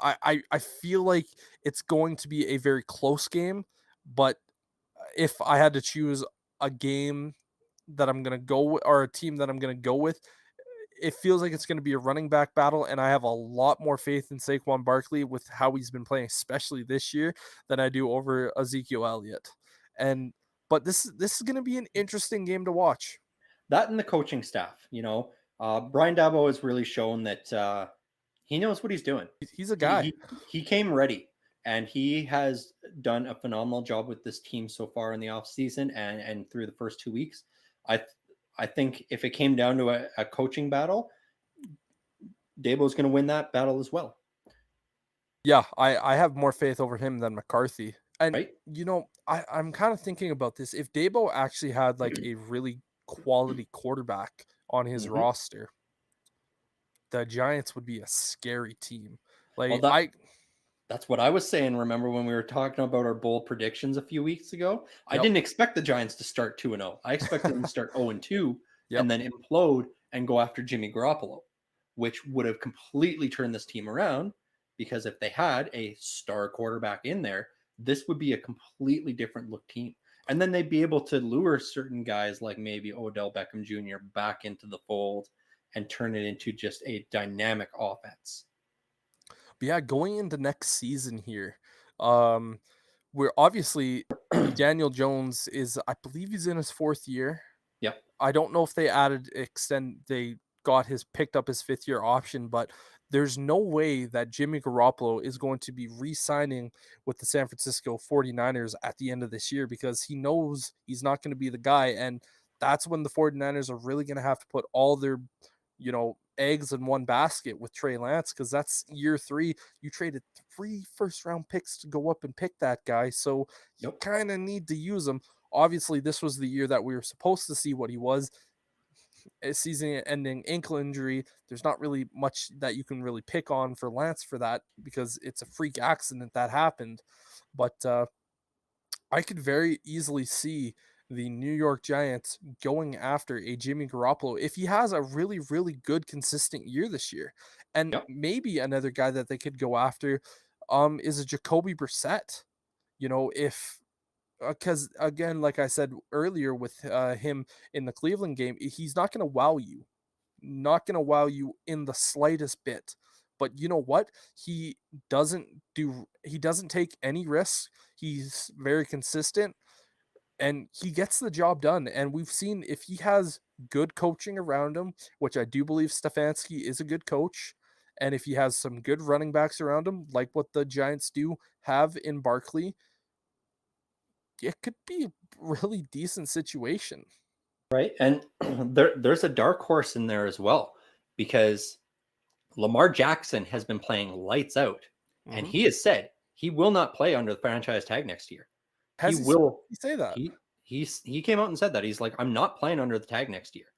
I feel like it's going to be a very close game, but if I had to choose a game that I'm gonna go with, or a team that I'm gonna go with, it feels like it's gonna be a running back battle, and I have a lot more faith in Saquon Barkley with how he's been playing, especially this year, than I do over Ezekiel Elliott. And but this is gonna be an interesting game to watch.
That and the coaching staff, Brian Dabo has really shown that he knows what he's doing.
He's a
He,
guy.
he came ready, and he has done a phenomenal job with this team so far in the offseason and through the first 2 weeks. I I think if it came down to a coaching battle, Dabo's going to win that battle as well.
Yeah, I have more faith over him than McCarthy. And
Right?
I'm kind of thinking about this. If Dabo actually had like a really quality quarterback on his
Mm-hmm.
roster, the Giants would be a scary team.
Well,
Like
that's what I was saying. Remember when we were talking about our bold predictions a few weeks ago? I
yep,
didn't expect the Giants to start 2-0. I expected them to start 0-2
yep.
and then implode and go after Jimmy Garoppolo, which would have completely turned this team around, because if they had a star quarterback in there, this would be a completely different look team. And then they'd be able to lure certain guys like maybe Odell Beckham Jr. back into the fold and turn it into just a dynamic offense.
But yeah, going into next season here, um, we're obviously Daniel Jones is, I believe he's in his 4th year.
Yep.
I don't know if they picked up his 5th year option, but there's no way that Jimmy Garoppolo is going to be re-signing with the San Francisco 49ers at the end of this year, because he knows he's not going to be the guy. And that's when the 49ers are really going to have to put all their, eggs in one basket with Trey Lance, because that's year 3. You traded 3 first-round picks to go up and pick that guy. So you
Yep.
kind of need to use him. Obviously, this was the year that we were supposed to see what he was. A season-ending ankle injury. There's not really much that you can really pick on for Lance for that, because it's a freak accident that happened. But I could very easily see the New York Giants going after a Jimmy Garoppolo if he has a really, really good, consistent year this year. And
Yep.
maybe another guy that they could go after is a Jacoby Brissett. If because again, like I said earlier with him in the Cleveland game, he's not going to wow you, not going to wow you in the slightest bit. But you know what? He doesn't take any risks. He's very consistent and he gets the job done. And we've seen if he has good coaching around him, which I do believe Stefanski is a good coach, and if he has some good running backs around him, like what the Giants do have in Barkley, it could be a really decent situation.
Right. And there's a dark horse in there as well, because Lamar Jackson has been playing lights out, and
Mhm.
he has said he will not play under the franchise tag next year. He
Has
will.
he say that?
He came out and said that he's like, I'm not playing under the tag next year.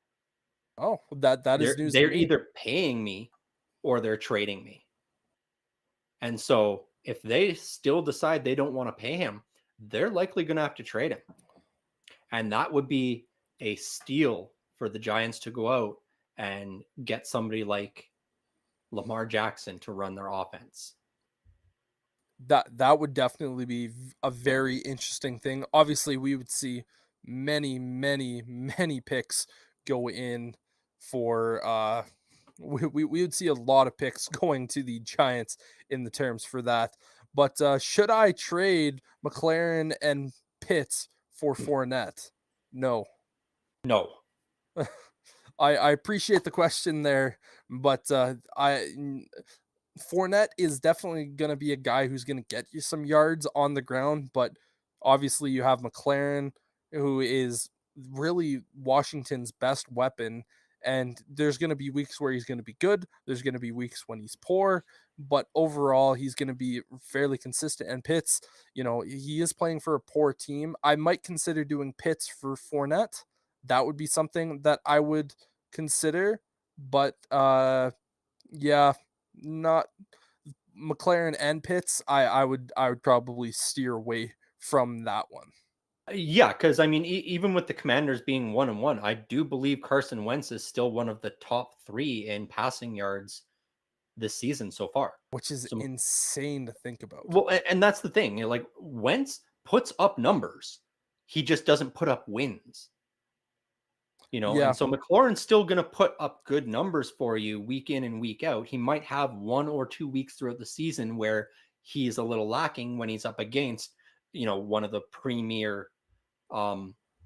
Oh, that is news to
They're
me.
either paying me or they're trading me. And so if they still decide they don't want to pay him, they're likely going to have to trade him. And that would be a steal for the Giants to go out and get somebody like Lamar Jackson to run their offense.
That would definitely be a very interesting thing. Obviously, we would see many, many, many picks go in for we would see a lot of picks going to the Giants in the terms for that. But should I trade McLaren and Pitts for Fournette? No.
No.
I appreciate the question there, but Fournette is definitely going to be a guy who's going to get you some yards on the ground, but obviously you have McLaren, who is really Washington's best weapon. And there's going to be weeks where he's going to be good. There's going to be weeks when he's poor, but overall he's going to be fairly consistent. And Pitts, he is playing for a poor team. I might consider doing Pitts for Fournette. That would be something that I would consider, but yeah, not McLaren and Pitts. I would probably steer away from that one.
Yeah, because I mean, even with the Commanders being 1-1, I do believe Carson Wentz is still one of the top 3 in passing yards this season so far.
Which is
So,
insane to think about.
well, and that's the thing. Like Wentz puts up numbers, he just doesn't put up wins.
Yeah,
And so McLaurin's still going to put up good numbers for you week in and week out. He might have 1 or 2 weeks throughout the season where he's a little lacking when he's up against, one of the premier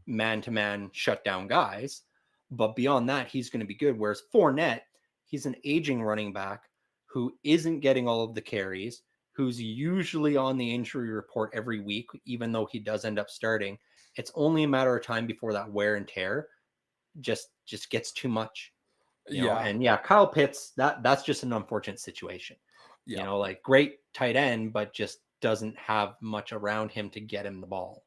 man-to-man shutdown guys. But beyond that, he's going to be good. Whereas Fournette, he's an aging running back who isn't getting all of the carries, who's usually on the injury report every week, even though he does end up starting. It's only a matter of time before that wear and tear just gets too much.
yeah,
And yeah, Kyle Pitts, that's just an unfortunate situation.
yeah.
Like great tight end, but just doesn't have much around him to get him the ball.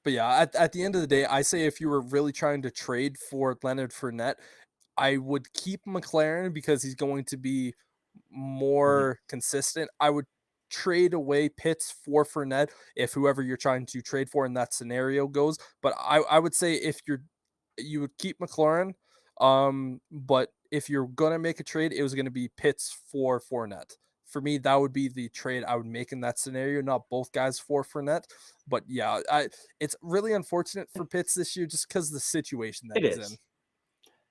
But yeah, at the end of the day, I say if you were really trying to trade for Leonard Fournette, I would keep McLaren because he's going to be
Mhm.
more consistent. I would trade away Pitts for Fournette if whoever you're trying to trade for in that scenario goes. But I would say if you would keep McLaurin, but if you're gonna make a trade, it was gonna be Pitts for Fournette. For me, that would be the trade I would make in that scenario, not both guys for Fournette. But yeah, it's really unfortunate for Pitts this year just because of the situation that
It
he's in.
is.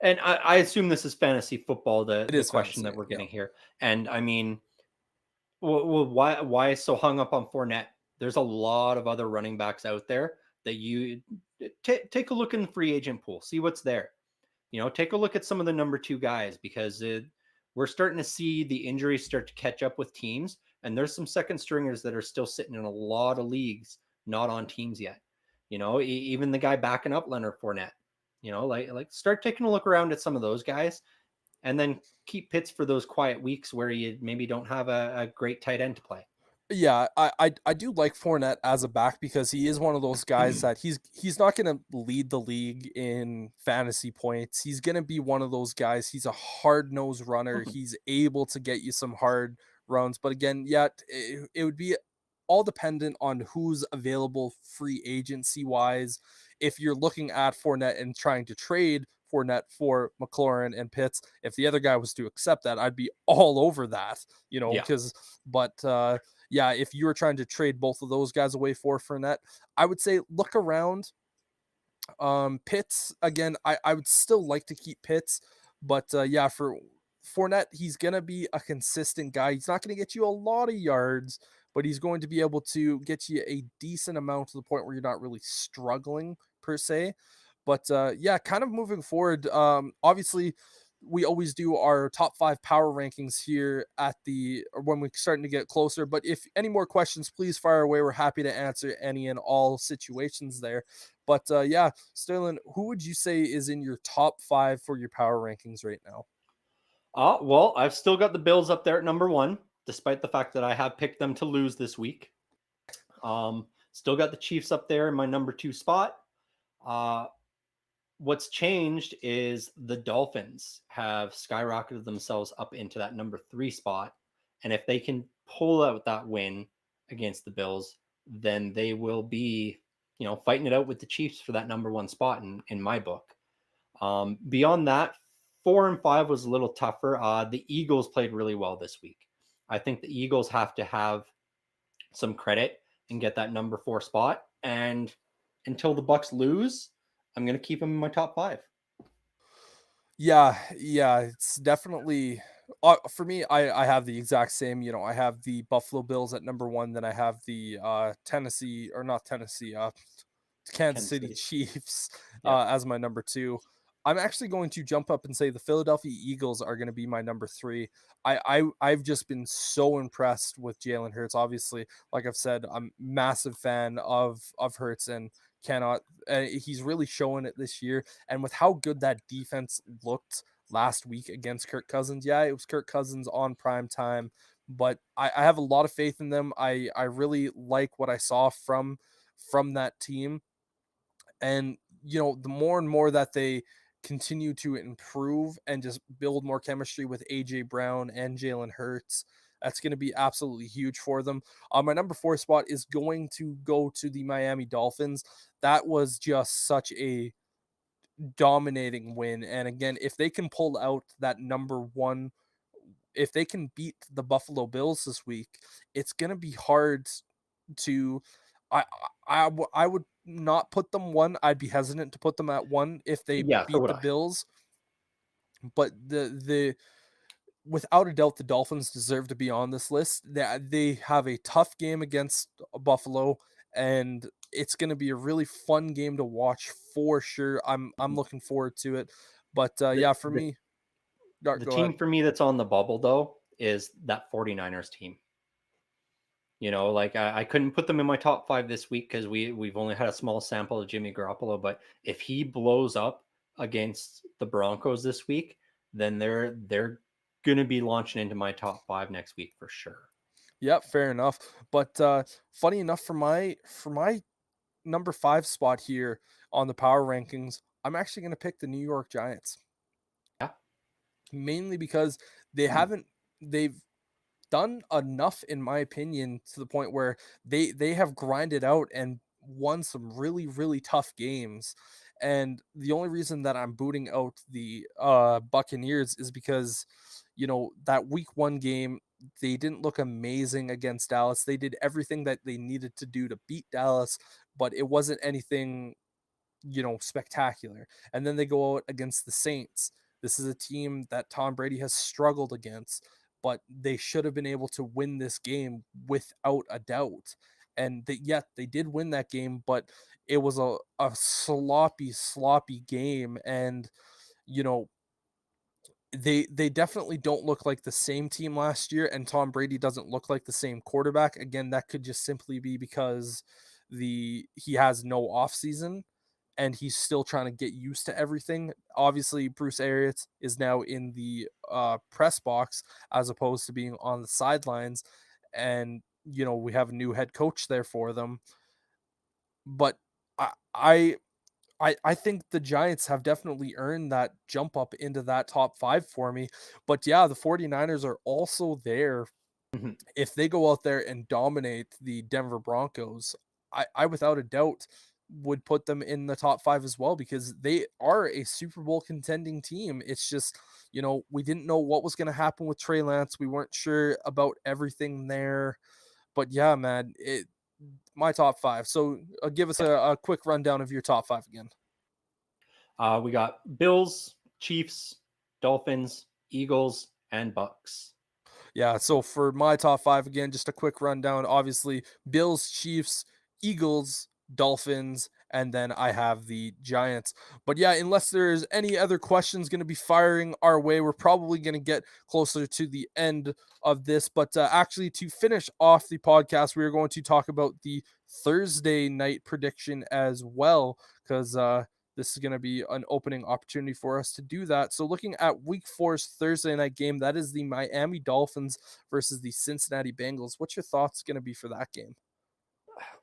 And I assume this is fantasy football,
It
the
is
question
fantasy,
that we're
yeah.
getting here. And I mean, well, why so hung up on Fournette? There's a lot of other running backs out there that you take a look in the free agent pool, see what's there. Take a look at some of the number 2 guys, because we're starting to see the injuries start to catch up with teams, and there's some second stringers that are still sitting in a lot of leagues, not on teams yet. Even the guy backing up Leonard Fournette. Like start taking a look around at some of those guys, and then keep Pitts for those quiet weeks where you maybe don't have a great tight end to play.
Yeah, I do like Fournette as a back because he is one of those guys that he's not going to lead the league in fantasy points. He's going to be one of those guys. He's a hard-nosed runner.
Mhm.
He's able to get you some hard runs. But again, yeah, it would be all dependent on who's available free agency wise. If you're looking at Fournette and trying to trade Fournette for McLaurin and Pitts, if the other guy was to accept that, I'd be all over that,
Yeah.
because, but yeah, if you were trying to trade both of those guys away for Fournette, I would say look around. Pitts again, I would still like to keep Pitts, but yeah, for Fournette, he's gonna be a consistent guy. He's not gonna get you a lot of yards, but he's going to be able to get you a decent amount to the point where you're not really struggling per se. But yeah, kind of moving forward. Obviously, we always do our top 5 power rankings here at the or when we're starting to get closer. But if any more questions, please fire away. We're happy to answer any and all situations there. But yeah, Sterling, who would you say is in your top 5 for your power rankings right now?
Well, I've still got the Bills up there at number 1, despite the fact that I have picked them to lose this week. Still got the Chiefs up there in my number 2 spot. What's changed is the Dolphins have skyrocketed themselves up into that number 3 spot. And if they can pull out that win against the Bills, then they will be, fighting it out with the Chiefs for that number 1 spot in my book. Beyond that, 4 and 5 was a little tougher. The Eagles played really well this week. I think the Eagles have to have some credit and get that number 4 spot. And until the Bucks lose, I'm going to keep them in my top 5.
Yeah, it's definitely for me. I have the exact same. I have the Buffalo Bills at number 1. Then I have the Tennessee or not Tennessee, Kansas
Kansas
City
City.
Chiefs
Yeah.
as my number 2. I'm actually going to jump up and say the Philadelphia Eagles are going to be my number 3. I've just been so impressed with Jalen Hurts. Obviously, like I've said, I'm massive fan of Hurts and cannot. He's really showing it this year, and with how good that defense looked last week against Kirk Cousins. Yeah, it was Kirk Cousins on prime time, but I have a lot of faith in them. I really like what I saw from that team, and the more and more that they continue to improve and just build more chemistry with AJ Brown and Jalen Hurts, that's going to be absolutely huge for them. My number 4 spot is going to go to the Miami Dolphins. That was just such a dominating win, and again, if they can pull out that number 1, if they can beat the Buffalo Bills this week, it's going to be hard to I I would not put them 1. I'd be hesitant to put them at 1 if they
Yeah, so
beat
would
the
I.
Bills, but the without a doubt, the Dolphins deserve to be on this list. They have a tough game against Buffalo, and it's going to be a really fun game to watch for sure. I'm looking forward to it. But
The,
yeah, for
the,
me,
the
go ahead.
team for me that's on the bubble, though, is that 49ers team. Like I couldn't put them in my top 5 this week because we've only had a small sample of Jimmy Garoppolo. But if he blows up against the Broncos this week, then they're going to be launching into my top 5 next week for sure.
Yep, fair enough. But funny enough, for my number 5 spot here on the power rankings, I'm actually going to pick the New York Giants,
Yeah.
mainly because they've done enough, in my opinion, to the point where they have grinded out and won some really really tough games. And the only reason that I'm booting out the Buccaneers is because that week 1 game, they didn't look amazing against Dallas. They did everything that they needed to do to beat Dallas, but it wasn't anything spectacular. And then they go out against the Saints. This is a team that Tom Brady has struggled against, but they should have been able to win this game without a doubt. And yet they did win that game, but it was a sloppy game. And, you know, they definitely don't look like the same team last year, and Tom Brady doesn't look like the same quarterback. Again, that could just simply be because he has no off season and he's still trying to get used to everything. Obviously, Bruce Arians is now in the press box as opposed to being on the sidelines, and we have a new head coach there for them. But I I I think the Giants have definitely earned that jump up into that top 5 for me. But yeah, the 49ers are also there
Mhm.
If they go out there and dominate the Denver Broncos, I without a doubt would put them in the top 5 as well, because they are a Super Bowl contending team. It's just, we didn't know what was going to happen with Trey Lance. We weren't sure about everything there. But yeah, man, my top 5. So give us a quick rundown of your top 5 again.
We got Bills, Chiefs, Dolphins, Eagles, and Bucks.
Yeah, so for my top 5 again, just a quick rundown. Obviously, Bills, Chiefs, Eagles, Dolphins, and then I have the Giants. But yeah, unless there's any other questions going to be firing our way, we're probably going to get closer to the end of this. But actually, to finish off the podcast, we are going to talk about the Thursday night prediction as well, because this is going to be an opening opportunity for us to do that. So looking at week 4's Thursday night game, that is the Miami Dolphins versus the Cincinnati Bengals. What's your thoughts going to be for that game?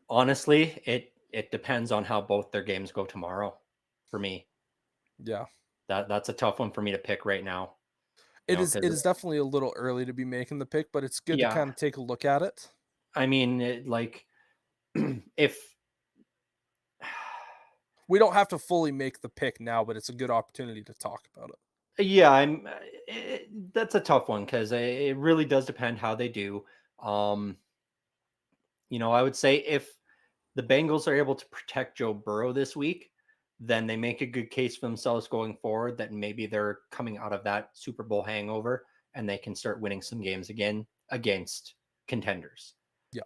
Honestly, it depends on how both their games go tomorrow for me.
Yeah.
That's a tough one for me to pick right now.
It is definitely a little early to be making the pick, but it's good to kind of take a look at it.
I mean, if
we don't have to fully make the pick now, but it's a good opportunity to talk about it.
Yeah, that's a tough one because it really does depend how they do. I would say if the Bengals are able to protect Joe Burrow this week, then they make a good case for themselves going forward that maybe they're coming out of that Super Bowl hangover and they can start winning some games again against contenders.
Yeah.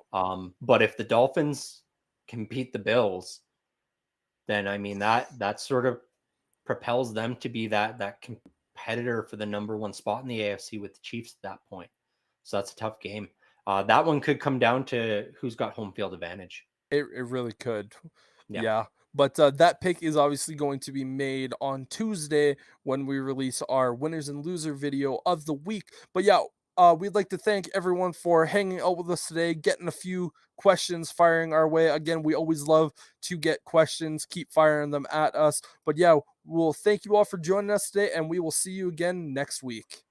But if the Dolphins can beat the Bills, then I mean that sort of propels them to be that competitor for the number 1 spot in the AFC with the Chiefs at that point. So that's a tough game. That one could come down to who's got home field advantage.
It really could. Yeah. But that pick is obviously going to be made on Tuesday when we release our winners and loser video of the week. But yeah, we'd like to thank everyone for hanging out with us today, getting a few questions firing our way. Again, we always love to get questions. Keep firing them at us. But yeah, we'll thank you all for joining us today, and we will see you again next week.